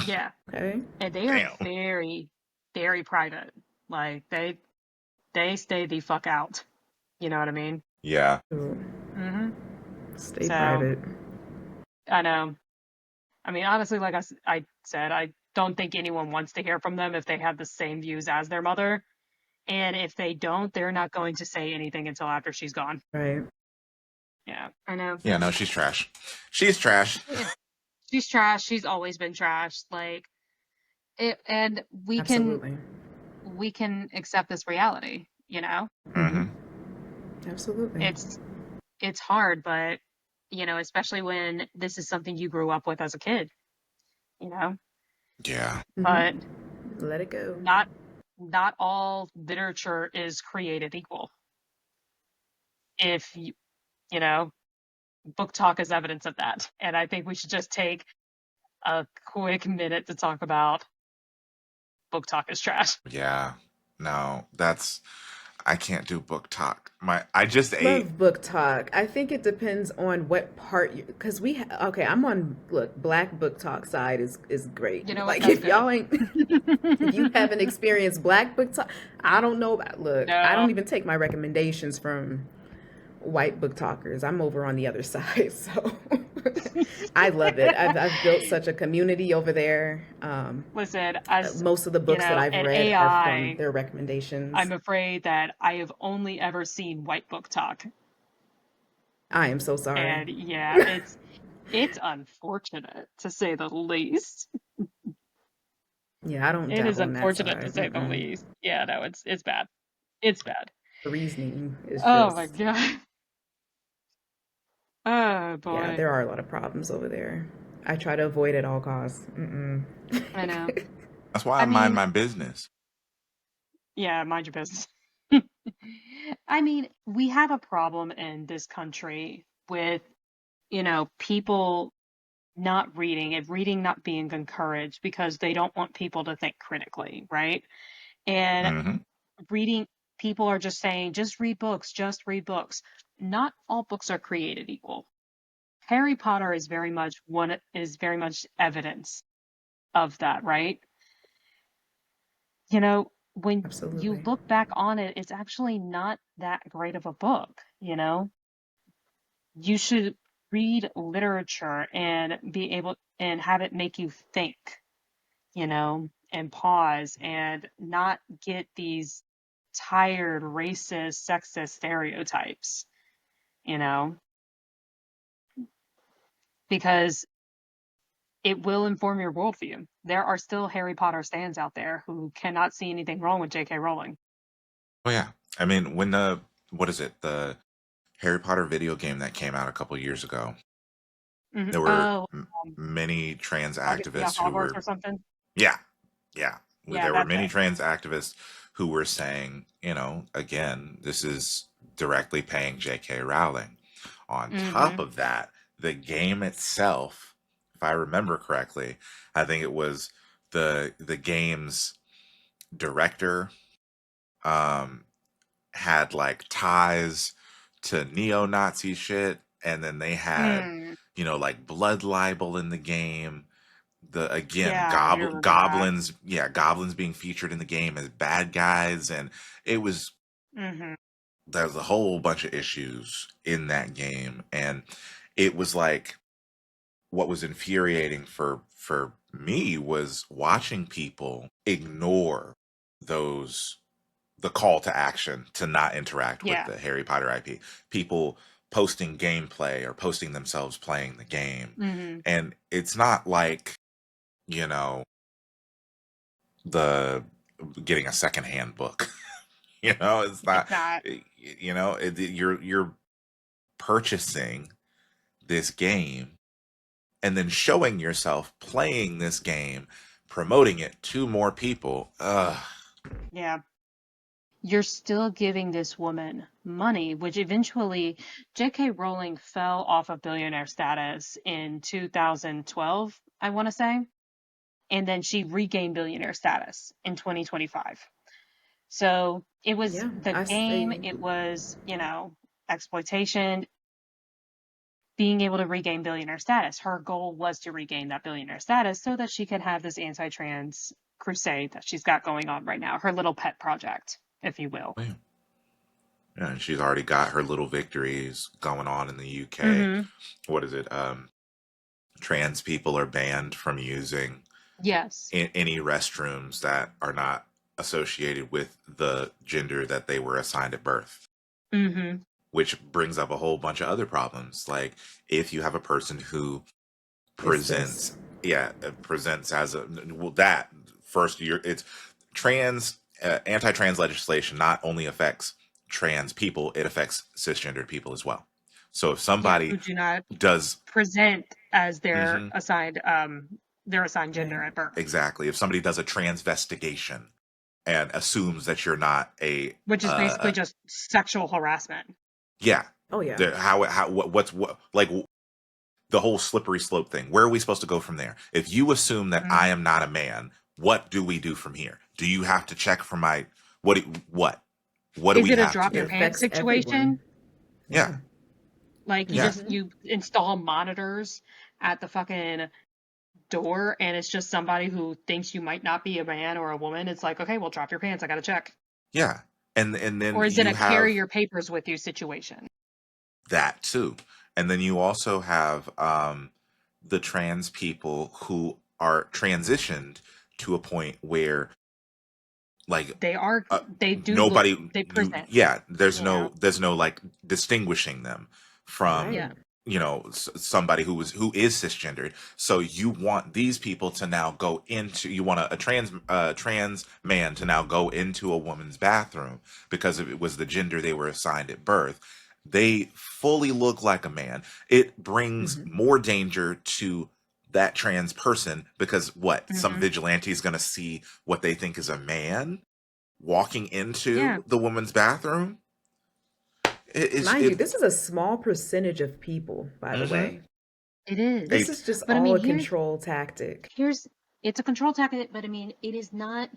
Yeah, Okay. and they are Damn. very, very private. Like they stay the fuck out. You know what I mean? Yeah. Ooh, Hmm. stay So private. I know. I mean, honestly, like I said, I don't think anyone wants to hear from them if they have the same views as their mother. And if they don't, they're not going to say anything until after she's gone. Right. Yeah, I know. Yeah, no, she's trash. She's trash. Yeah. She's trash. She's always been trash. Like it, and Absolutely. we can accept this reality, you know? Mm-hmm. Mm-hmm. Absolutely. It's it's hard, but especially when this is something you grew up with as a kid, you know? Yeah. Mm-hmm. But Let it go. not all literature is created equal. If you know, book talk is evidence of that. And I think we should just take a quick minute to talk about book talk is trash. Yeah. No, that's I can't do book talk. I just ate. Love book talk. I think it depends on what part you, because okay, I'm on, look, Black book talk side is great. You know what? Like That's if good. y'all ain't, if you haven't experienced Black book talk, I don't know about, look, I No. don't even take my recommendations from white book talkers. I'm over on the other side. So I love it. I've built such a community over there. Listen, as Most of the books that I've an read are from AI, their recommendations. I'm afraid that I have only ever seen white book talk. I am so sorry. And yeah, it's unfortunate to say the least. Yeah, I don't It is dabble in that unfortunate to side. say the Mm-mm. least. Yeah, no, it's bad. It's bad. The reasoning is Oh my just, God. Oh yeah, boy. there are a lot of problems over there. I try to avoid at all costs. Mm-mm. I know. That's why I I mind mean, my business. yeah, mind your business. I mean, we have a problem in this country with, people not reading and reading not being encouraged because they don't want people to think critically, right? And Mm-hmm. reading, people are just saying, just read books, just read books. Not all books are created equal. Harry Potter is very much evidence of that, right? When you Absolutely. look back on it, it's actually not that great of a book. You should read literature and be able and have it make you think, and pause and not get these tired, racist, sexist stereotypes, you know, because it will inform your worldview. There are still Harry Potter stands out there who cannot see anything wrong with J.K. Rowling. Oh yeah. I mean, when the what is it? The Harry Potter video game that came out a couple years ago. Hmm. There were Oh, many trans Legacy of activists who Hogwarts were or something. yeah, yeah. Yeah, There were that's many it. trans activists who were saying, again, this is directly paying J.K. Rowling. On top Hmm. of that, the game itself, if I remember correctly, I think it was the game's director um had like ties to neo-Nazi shit, and then they had, Mm. like blood libel in the game. The again, Yeah, I do remember that. goblins being featured in the game as bad guys, and it was Hmm. there's a whole bunch of issues in that game, and it was like what was infuriating for me was watching people ignore those the call to action to not interact with Yeah. the Harry Potter IP. People posting gameplay or posting themselves playing the game. Hmm. And it's not like, you know, the getting a secondhand book. It's not, It's not. you're purchasing this game and then showing yourself playing this game, promoting it to more people. Ugh. Yeah. You're still giving this woman money, which eventually J.K. Rowling fell off of billionaire status in 2012, I want to say. And then she regained billionaire status in 2025. So it was Yeah, the I game, say, it was, exploitation, being able to regain billionaire status. Her goal was to regain that billionaire status so that she could have this anti-trans crusade that she's got going on right now, her little pet project, if you will. Yeah. And she's already got her little victories going on in the UK. Mm-hmm. What is it? Trans people are banned from using Yes. any restrooms that are not associated with the gender that they were assigned at birth, Mm-hmm. which brings up a whole bunch of other problems. Like if you have a person who it's this. presents, yeah, presents as a, well, that first year, it's trans, anti-trans legislation not only affects trans people, it affects cisgendered people as well. So if Yeah, somebody who do not does, present as mhm, their assigned gender Right. at birth, exactly, if somebody does a transvestigation and assumes that you're not a which is basically just sexual harassment. yeah, Oh yeah. how what's what like the whole slippery slope thing. Where are we supposed to go from there? If you assume that I Mm-hmm. am not a man, what do we do from here? Do you have to check for my what? What do Is we it a have to drop It your do? pants affects situation? everyone. Yeah, Yeah. Like yeah, Mm-hmm. you install monitors at the fucking door and it's just somebody who thinks you might not be a man or a woman. It's like, okay, well, drop your pants. I gotta check. yeah. And then Or is it you a carry have your papers with you situation? that too. And then you also have the trans people who are transitioned to a point where like uh, They do look, nobody they present, yeah, you know? there's no like distinguishing them from Yeah. Right. somebody who is cisgendered. So you want these people to now go into, you want a trans man to now go into a woman's bathroom because if it was the gender they were assigned at birth, they fully look like a man. It brings Mm-hmm. more danger to that trans person because what, some Hmm. vigilante is going to see what they think is a man walking Yeah. into the woman's bathroom. It's Mind you, it. this is a small percentage of people, by the Mm-hmm. way. It is. This is just But I all mean, a control tactic. here's it's a control tactic, but I mean, it is not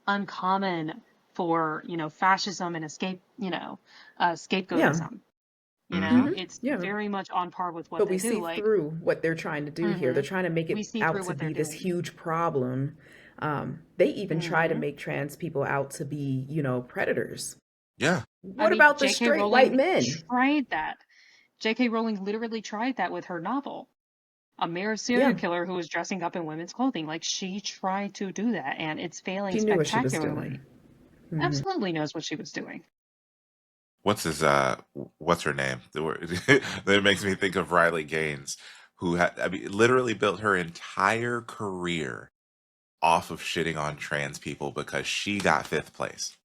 uncommon for, fascism and Yeah. scapegoatism. Mm-hmm. It's Yeah. very much on par with what But they we do. see Like, through what they're trying to do here. hmm They're trying to make we it see out through to what they're be this doing. huge problem. They even try to Hmm make trans people out to be, predators. Yeah. I What mean, about the J.K. straight white Rowling men? tried that. J.K. Rowling literally tried that with her novel. A mere serial Yeah, killer who was dressing up in women's clothing. Like, she tried to do that, and it's failing she knew what she was spectacularly. doing. Hmm. Absolutely knows what she was doing. What's his what's her name? That makes me think of Riley Gaines, who had, I mean, literally built her entire career off of shitting on trans people because she got fifth place.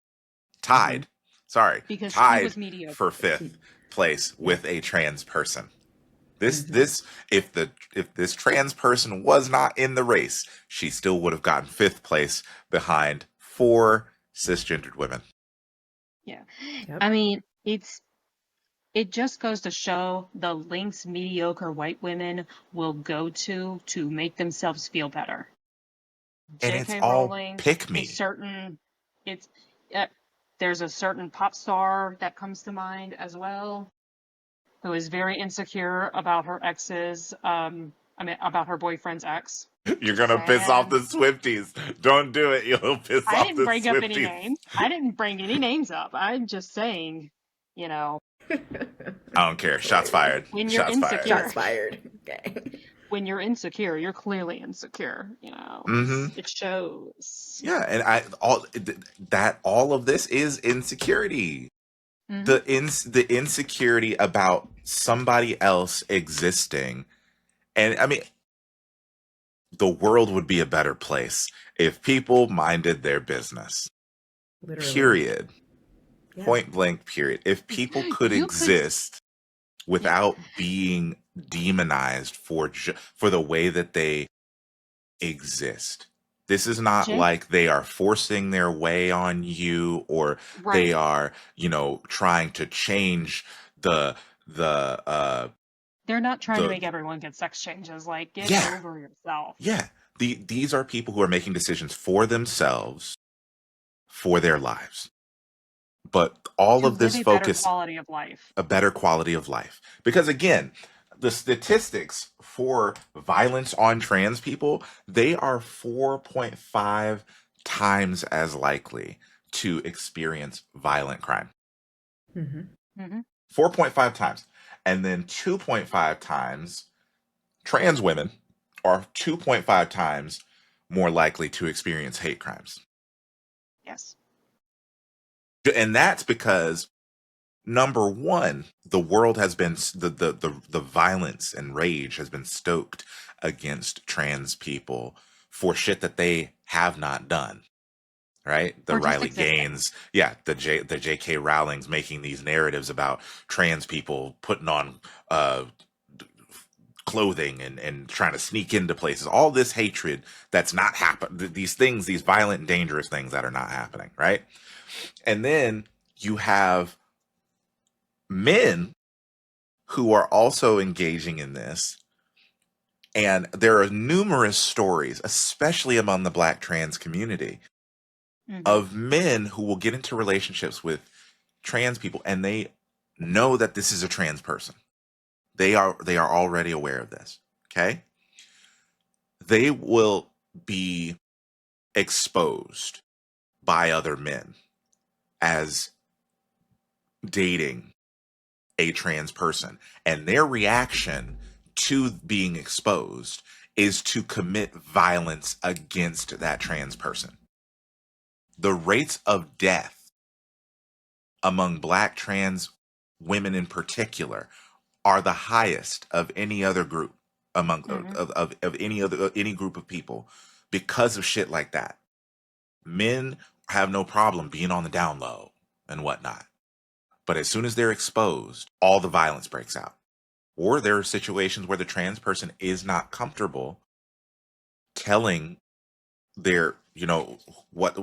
Hmm. Tied. Sorry, Because she tied was mediocre. for She, fifth place yeah. with a trans person. Hmm. This if this trans person was not in the race, she still would have gotten fifth place behind four cisgendered women. Yeah. Yep. I mean, it just goes to show the lengths mediocre white women will go to make themselves feel better. And it's J.K. all Rowling pick is me. certain. It's uh, there's a certain pop star that comes to mind as well, who is very insecure about her ex's. I mean, about her boyfriend's ex. You're Just gonna piss off saying. the Swifties. Don't do it. You'll piss I off didn't the bring up any Swifties. names. I didn't bring any names up. I'm just saying, you know, I don't care. That's Shots hilarious. fired. when you're Shots fired. insecure, Shots fired. Okay. when you're insecure, you're clearly insecure. Mm-hmm. It shows. Yeah, and that all of this is insecurity. Hmm The insecurity about somebody else existing, and I mean, the world would be a better place if people minded their business. Literally. Period. Yeah. Point blank. Period. If people could You could, exist yeah. without being demonized for the way that they exist. This is not Jake, like they are forcing their way on you, or they right. are, trying to change the the They're not trying to the make everyone get sex changes. Like, get yeah, over yourself. yeah. These are people who are making decisions for themselves, for their lives. But all To of live this a better focus, quality of life. a better quality of life. Because again, the statistics for violence on trans people, they are 4.5 times as likely to experience violent crime. Hmm. Hmm. 4.5 times. And then 2.5 times trans women are 2.5 times more likely to experience hate crimes. Yes. And that's because number one, the world has been the violence and rage has been stoked against trans people for shit that they have not done. Right, the For just Riley existing. Gaines, yeah, the J.K. Rowling's making these narratives about trans people putting on uh, clothing and trying to sneak into places. All this hatred that's not happening. These things, these violent and dangerous things that are not happening. Right, and then you have men who are also engaging in this. And there are numerous stories, especially among the Black trans community, Hmm. of men who will get into relationships with trans people and they know that this is a trans person. They are already aware of this. Okay? They will be exposed by other men as dating a trans person. And their reaction to being exposed is to commit violence against that trans person. The rates of death among Black trans women in particular are the highest of any other group among Hmm. of any group of people because of shit like that. Men have no problem being on the down low and whatnot. But as soon as they're exposed, all the violence breaks out. Or there are situations where the trans person is not comfortable telling their, what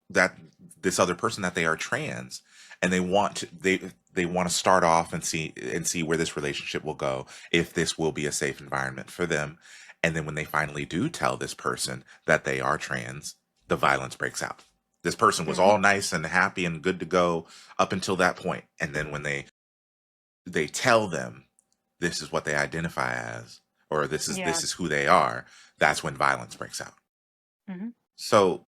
that this other person that they are trans, and they want to start off and see where this relationship will go, if this will be a safe environment for them. And then when they finally do tell this person that they are trans, the violence breaks out. This person was Hmm. all nice and happy and good to go up until that point, and then when they tell them this is what they identify as, or this is Yeah. this is who they are, that's when violence breaks out. Hmm. So,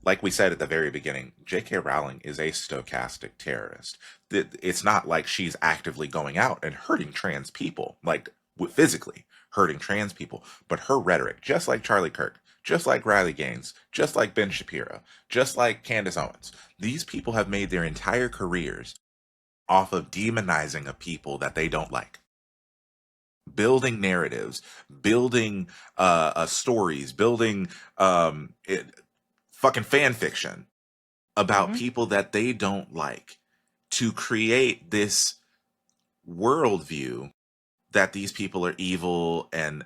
like we said at the very beginning, J.K. Rowling is a stochastic terrorist. It's not like she's actively going out and hurting trans people, like physically hurting trans people, but her rhetoric, just like Charlie Kirk, just like Riley Gaines, just like Ben Shapiro, just like Candace Owens, these people have made their entire careers off of demonizing a people that they don't like, building narratives, building stories, building fucking fan fiction about Hmm. people that they don't like, to create this worldview that these people are evil and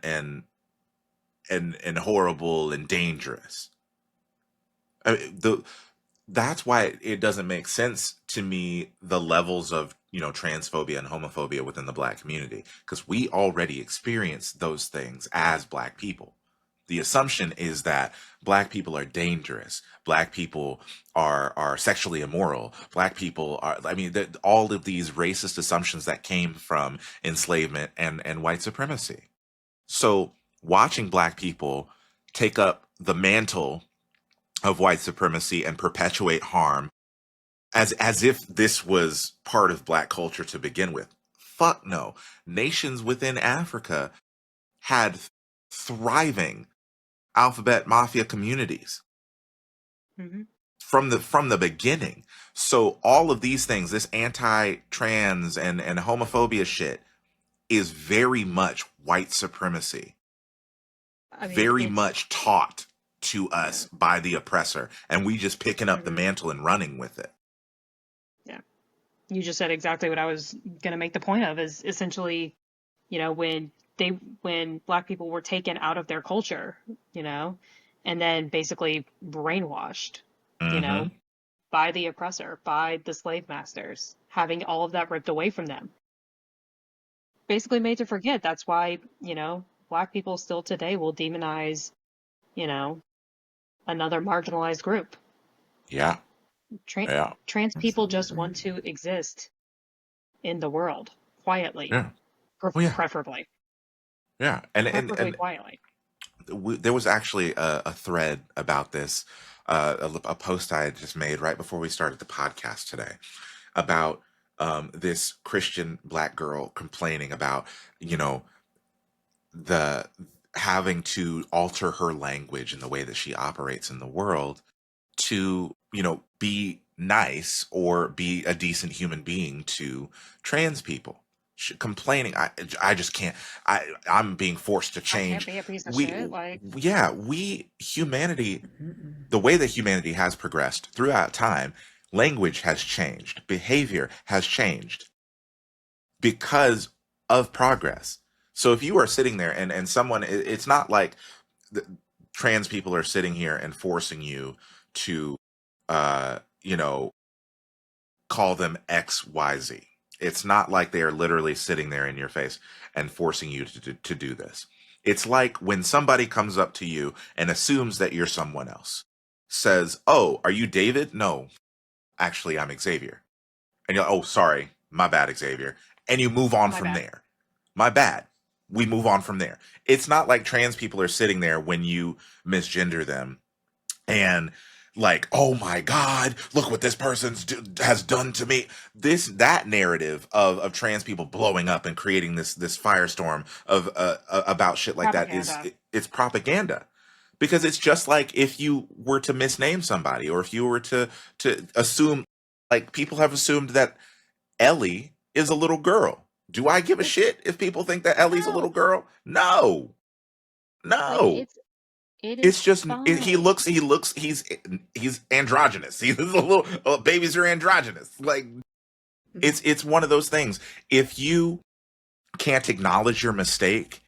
horrible and dangerous. I mean, that's why it doesn't make sense to me, the levels of, transphobia and homophobia within the Black community, because we already experience those things as Black people. The assumption is that Black people are dangerous, Black people are sexually immoral, Black people are, I mean, all of these racist assumptions that came from enslavement and white supremacy. So watching Black people take up the mantle of white supremacy and perpetuate harm, as if this was part of Black culture to begin with. Fuck no. Nations within Africa had thriving alphabet mafia communities Hmm. from the beginning. So all of these things, this anti-trans and homophobia shit, is very much white supremacy, I mean, very it's, much taught to yeah. us by the oppressor, and we just picking up the Hmm. mantle and running with it. Yeah. You just said exactly what I was going to make the point of, is essentially you know, when black people were taken out of their culture, you know, and then basically brainwashed, you Mm-hmm. know, by the oppressor, by the slave masters, having all of that ripped away from them. Basically made to forget. That's why, you know, black people still today will demonize, you know, another marginalized group. Yeah. Tra- Yeah. Trans people just Absolutely. want to exist in the world quietly, Yeah. Oh yeah. preferably, Yeah. And preferably quietly. there was actually a thread about this, a post I had just made right before we started the podcast today about this Christian black girl complaining about, you know, the having to alter her language and the way that she operates in the world to, you know, be nice or be a decent human being to trans people. Complaining, I just can't. I'm being forced to I can't change. be a piece of We, shit. Like, yeah, we humanity, Mm-mm. the way that humanity has progressed throughout time, language has changed, behavior has changed because of progress. So if you are sitting there and someone, it's not like the, trans people are sitting here and forcing you to, you know, call them XYZ. It's not like they are literally sitting there in your face and forcing you to do this. It's like when somebody comes up to you and assumes that you're someone else, says, "Oh, are you David?" "No, actually, I'm Xavier." And you're, "Oh, sorry, my bad, Xavier." And you move on my from bad. there. My bad. We move on from there. It's not like trans people are sitting there when you misgender them and like, "Oh my god, look what this has done to me." That narrative of trans people blowing up and creating this firestorm of about shit like that Propaganda. it's propaganda. Because it's just like if you were to misname somebody, or if you were to assume, like, people have assumed that Ellie is a little girl. Do I give a Which, shit if people think that Ellie's a little no, girl? No. like, No. it It's is just fine. he's androgynous. He's a little, babies are androgynous. Like, it's one of those things. If you can't acknowledge your mistake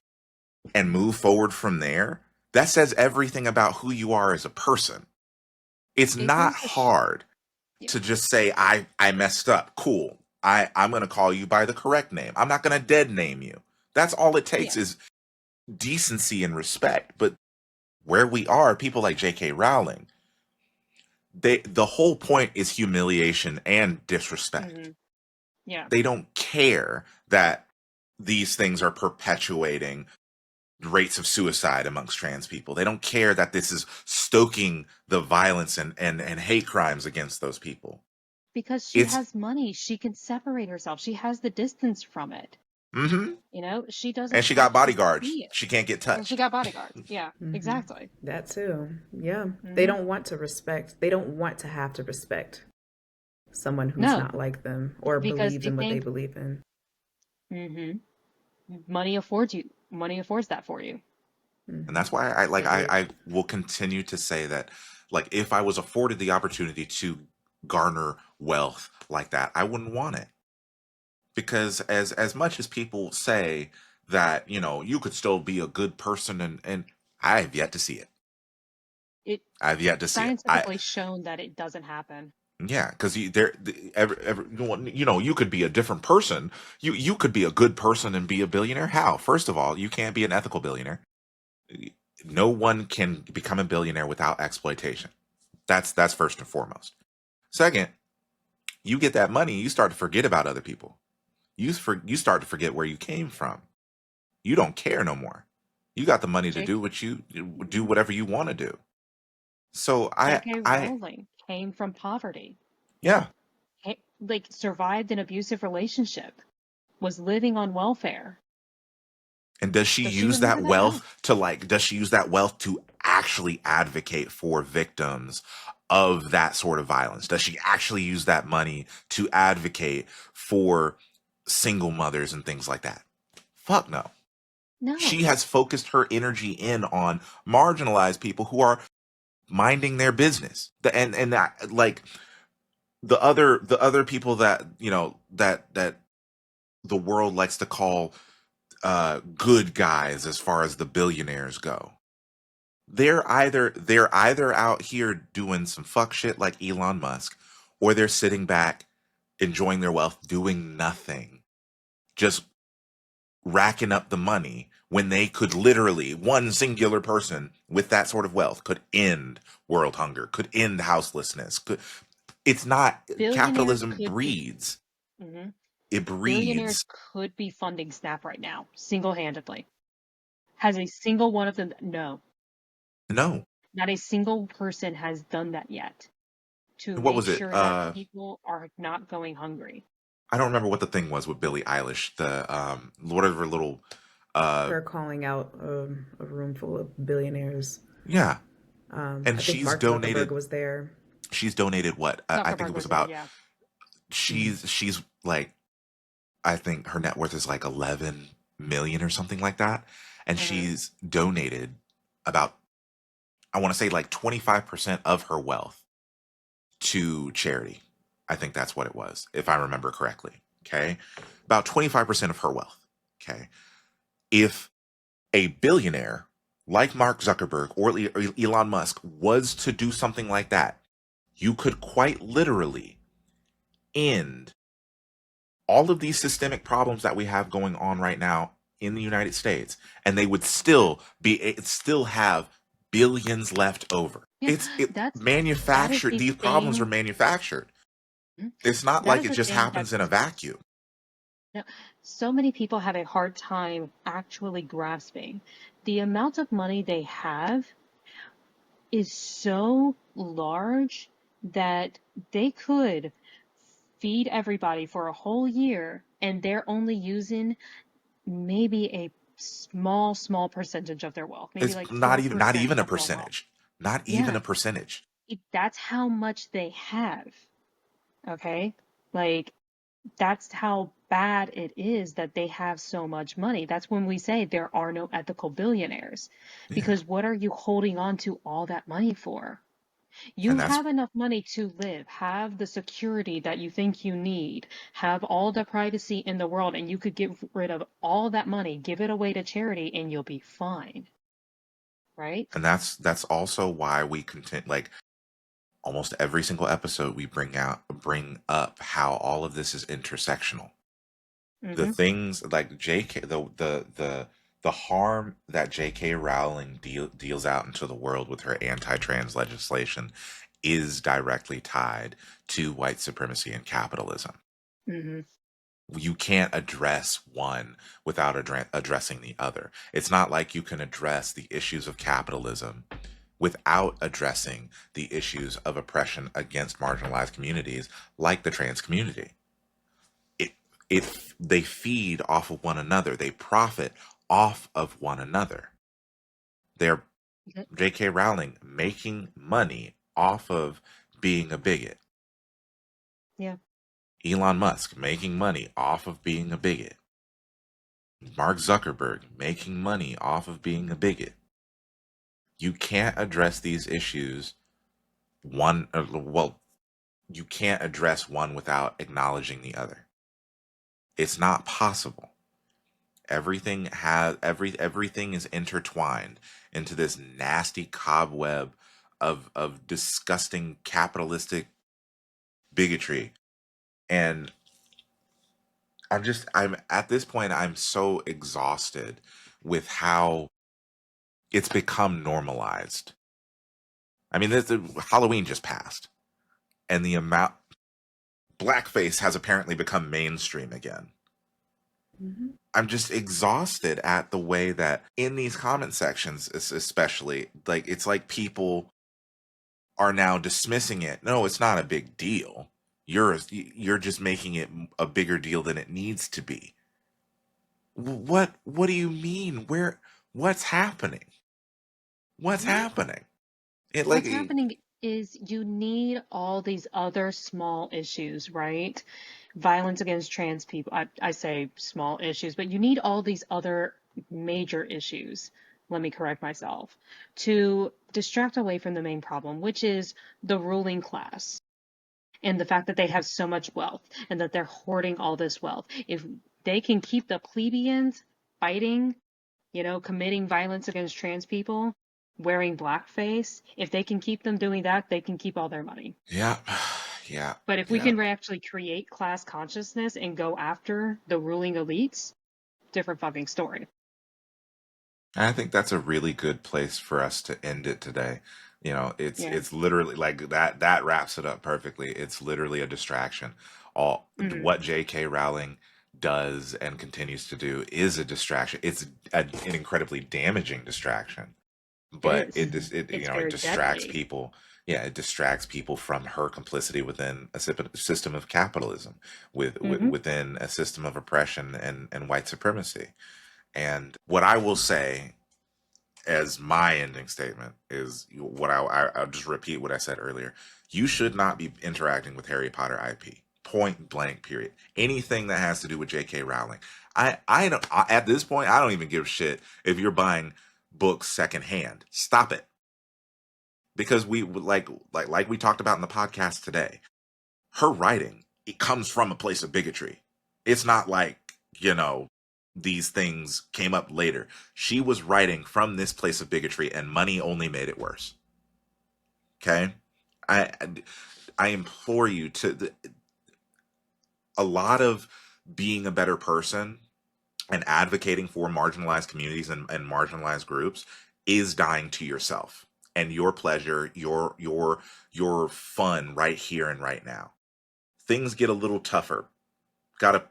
and move forward from there, that says everything about who you are as a person. It's It not goes to, hard yeah, to just say, I messed up. Cool. I'm going to call you by the correct name. I'm not going to dead name you. That's all it takes, yeah, is decency and respect. But where we are, people like J.K. Rowling, the whole point is humiliation and disrespect. hmm yeah, They don't care that these things are perpetuating rates of suicide amongst trans people. They don't care that this is stoking the violence and hate crimes against those people. because she It's has money, she can separate herself. She has the distance from it. mm-hmm. You know, she And doesn't she got have to bodyguards. see it. She can't get And she touched. got bodyguards. Yeah, Hmm. exactly. That too. Yeah. They hmm don't want to respect, they don't want to have to respect someone who's No, not like them or because believes they in what they think believe in. hmm money affords that for you. And that's Hmm. why It, it I will continue to say that, like, if I was afforded the opportunity to garner wealth like that, I wouldn't want it. Because as much as people say that, you know, you could still be a good person, and I have yet to see it. it I've yet to see it. I scientifically shown that it doesn't happen. Yeah, because you know, you could be a different person. You could be a good person and be a billionaire. How? First of all, you can't be an ethical billionaire. No one can become a billionaire without exploitation. That's first and foremost. Second, you get that money, you start to forget about other people. You start to forget where you came from. You don't care no more. You got the money to J, do whatever you want to do. So J.K. I Rowling came from poverty, yeah. like survived an abusive relationship, was living on welfare. And does she Does she use remember that that? No. wealth to, like, does she use that wealth to actually advocate for victims of that sort of violence? Does she actually use that money to advocate for single mothers and things like that? Fuck no. She No. has focused her energy in on marginalized people who are minding their business. And that, like, the other people that, you know, that the world likes to call good guys as far as the billionaires go. They're either out here doing some fuck shit like Elon Musk, or they're sitting back enjoying their wealth doing nothing, just racking up the money when they could literally, one singular person with that sort of wealth could end world hunger, could end houselessness. It's not, Billionaires capitalism could be. breeds. Mhm. It Billionaires breeds. could be funding SNAP right now, single-handedly. Has a single one of them? No, No. not a single person has done that yet to What make was it? sure that people are not going hungry. I don't remember what the thing was with Billie Eilish. The whatever little uh Her calling out a room full of billionaires. yeah, and I think Mark Zuckerberg was there. she's donated what, I think Zuckerberg it was was there, about, yeah. Mm. she's like, I think her net worth is like 11 million or something like that, and Hmm. she's donated about, I want to say like 25% of her wealth to charity. I think that's what it was, if I remember correctly. Okay, about 25% of her wealth. Okay, if a billionaire like Mark Zuckerberg or Elon Musk was to do something like that, you could quite literally end all of these systemic problems that we have going on right now in the United States, and they would Hmm. still have billions left over. Yeah, It that is manufactured. the These problems are thing. manufactured. Mhm. It's not That like is it the just thing that happens in a vacuum. no, so many people have a hard time actually grasping. The amount of money they have is so large that they could feed everybody for a whole year and they're only using maybe a small percentage of their wealth, maybe It's like not 4% even a of their wealth. percentage. Not even Yeah, a percentage. that's how much they have. Okay? Like, that's how bad it is that they have so much money. That's when we say there are no ethical billionaires. Yeah, Because what are you holding on to all that money for? You and that's have enough money to live, have the security that you think you need, have all the privacy in the world, and you could get rid of all that money, give it away to charity, and you'll be fine, right? that's also why we content, like, almost every single episode we bring up how all of this is intersectional. The Mm-hmm. things like JK, the harm that JK Rowling deals out into the world with her anti-trans legislation is directly tied to white supremacy and capitalism. Mm-hmm. You can't address one without addressing the other. It's not like you can address the issues of capitalism without addressing the issues of oppression against marginalized communities like the trans community. it they feed off of one another. They profit off of one another. They're, J.K. Rowling, making money off of being a bigot. Yeah. Elon Musk making money off of being a bigot. Mark Zuckerberg making money off of being a bigot. You can't address these issues well, you can't address one without acknowledging the other. It's not possible. Everything is intertwined into this nasty cobweb of disgusting capitalistic bigotry. And I'm at this point, I'm so exhausted with how it's become normalized. I mean, Halloween just passed, and the amount blackface has apparently become mainstream again. Hmm. I'm just exhausted at the way that in these comment sections, especially, like, it's like people are now dismissing it. No, it's not a big deal. You're just making it a bigger deal than it needs to be. What do you mean? What's happening? What's happening? It like What's happening is you need all these other small issues, right? Violence against trans people. I say small issues, but you need all these other major issues. Let me correct myself to distract away from the main problem, which is the ruling class and the fact that they have so much wealth and that they're hoarding all this wealth. If they can keep the plebeians fighting, committing violence against trans people, wearing blackface, if they can keep them doing that, they can keep all their money. Yeah. Yeah. But if we Yeah. can actually create class consciousness and go after the ruling elites, different fucking story. And I think that's a really good place for us to end it today. Yeah. It's literally like that wraps it up perfectly. It's literally a distraction. All Hmm. what J.K. Rowling does and continues to do is a distraction. It's an incredibly damaging distraction, It but is. it It's it very distracts deadly. people. Yeah, it distracts people from her complicity within a system of capitalism, Hmm. within a system of oppression and white supremacy. And what I will say as my ending statement is what I'll just repeat what I said earlier. You should not be interacting with Harry Potter IP. Point blank. Period. Anything that has to do with J.K. Rowling, I don't. At this point, I don't even give a shit if you're buying books secondhand. Stop it, because we like we talked about in the podcast today. Her writing, it comes from a place of bigotry. It's not like, these things came up later. She was writing from this place of bigotry, and money only made it worse. Okay? I I implore you to a lot of being a better person and advocating for marginalized communities and marginalized groups is dying to yourself and your pleasure, your fun right here and right now. Things get a little tougher. Got to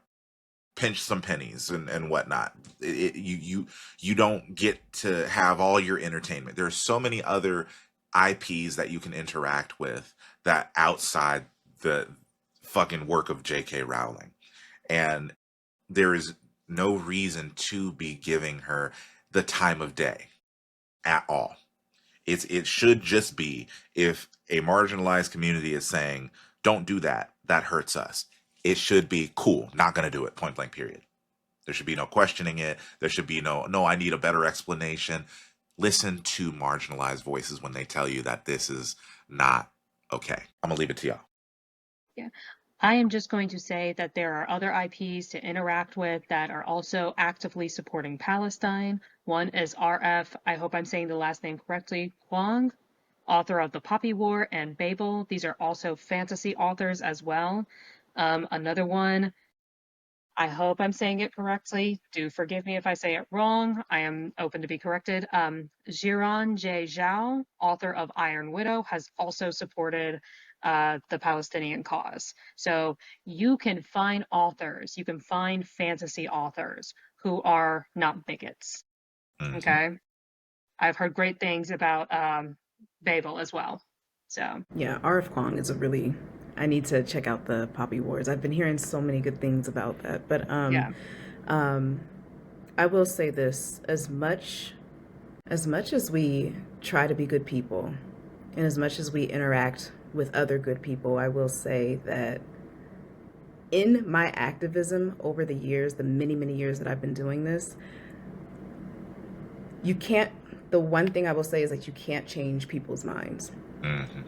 pinch some pennies and whatnot. You don't get to have all your entertainment. There's so many other IPs that you can interact with that outside the fucking work of J.K. Rowling, and there is no reason to be giving her the time of day at all. It should just be, if a marginalized community is saying, don't do that, that hurts us. It should be cool, not gonna do it, point blank, period. There should be no questioning it. There should be no, I need a better explanation. Listen to marginalized voices when they tell you that this is not okay. I'm gonna leave it to y'all. Yeah. I am just going to say that there are other IPs to interact with that are also actively supporting Palestine. One is RF, I hope I'm saying the last name correctly, Kwong, author of The Poppy War and Babel. These are also fantasy authors as well. Another one, I hope I'm saying it correctly. Do forgive me if I say it wrong. I am open to be corrected. Jiran J. Zhao, author of Iron Widow, has also supported the Palestinian cause. So you can find authors, you can find fantasy authors who are not bigots. Mm-hmm. Okay. I've heard great things about Babel as well. So, Yeah, RF Kwong is a really. I need to check out the Poppy Wars. I've been hearing so many good things about that. But yeah. um, I will say this: as much as we try to be good people, and as much as we interact with other good people, I will say that in my activism over the years, the many years that I've been doing this, you can't. The one thing I will say is that you can't change people's minds. Mm-hmm.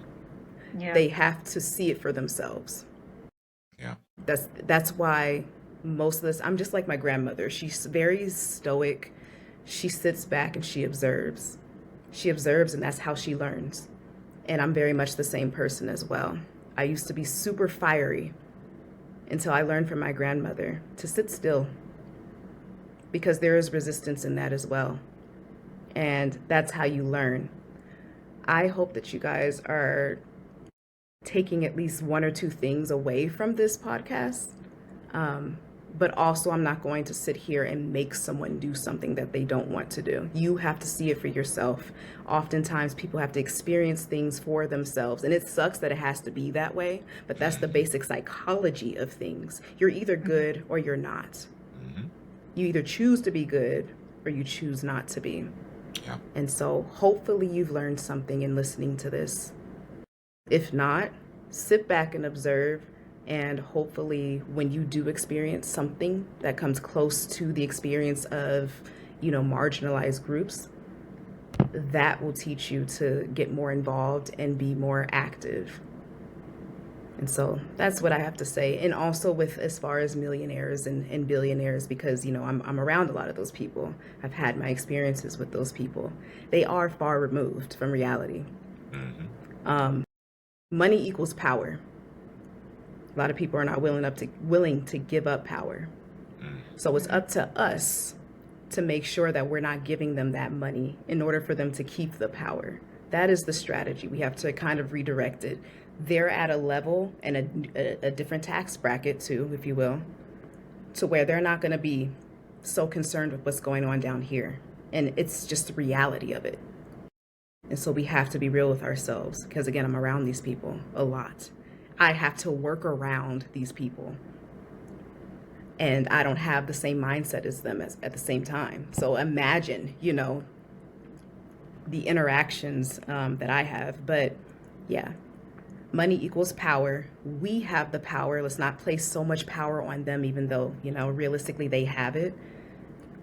Yeah. They have to see it for themselves. Yeah. That's why most of this, I'm just like my grandmother. She's very stoic. She sits back and she observes. She observes, and that's how she learns. And I'm very much the same person as well. I used to be super fiery until I learned from my grandmother to sit still, because there is resistance in that as well. And that's how you learn. I hope that you guys are taking at least one or two things away from this podcast. But also, I'm not going to sit here and make someone do something that they don't want to do. You have to see it for yourself. Oftentimes, people have to experience things for themselves. And it sucks that it has to be that way, but that's the Mm-hmm. basic psychology of things. You're either Mhm. good or you're not. Mm-hmm. You either choose to be good or you choose not to be. Yeah. And so, hopefully, you've learned something in listening to this. If not, sit back and observe. And hopefully, when you do experience something that comes close to the experience of, marginalized groups, that will teach you to get more involved and be more active. And so that's what I have to say. And also with as far as millionaires and billionaires, because, I'm around a lot of those people. I've had my experiences with those people. They are far removed from reality. Hmm. Money equals power. A lot of people are not willing to give up power. So it's up to us to make sure that we're not giving them that money in order for them to keep the power. That is the strategy. We have to kind of redirect it. They're at a level and a different tax bracket too, if you will, to where they're not going to be so concerned with what's going on down here. And it's just the reality of it. And so we have to be real with ourselves because, again, I'm around these people a lot. I have to work around these people. And I don't have the same mindset as them at the same time. So imagine, the interactions that I have. But yeah, money equals power. We have the power. Let's not place so much power on them, even though, realistically they have it.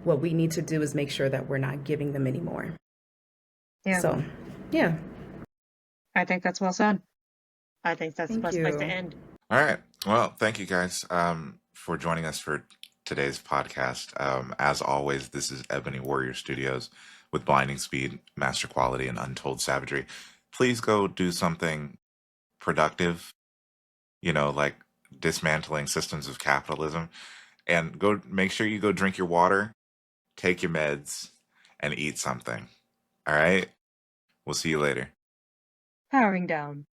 What we need to do is make sure that we're not giving them any more. Yeah, So, yeah, I think that's well said. I think that's the thank best place to you. end. All right. Well, thank you guys for joining us for today's podcast. As always, this is Ebony Warrior Studios with Blinding Speed, Master Quality, and Untold Savagery. Please go do something productive, like dismantling systems of capitalism, and go make sure you go drink your water, take your meds, and eat something. All right. We'll see you later. Powering down.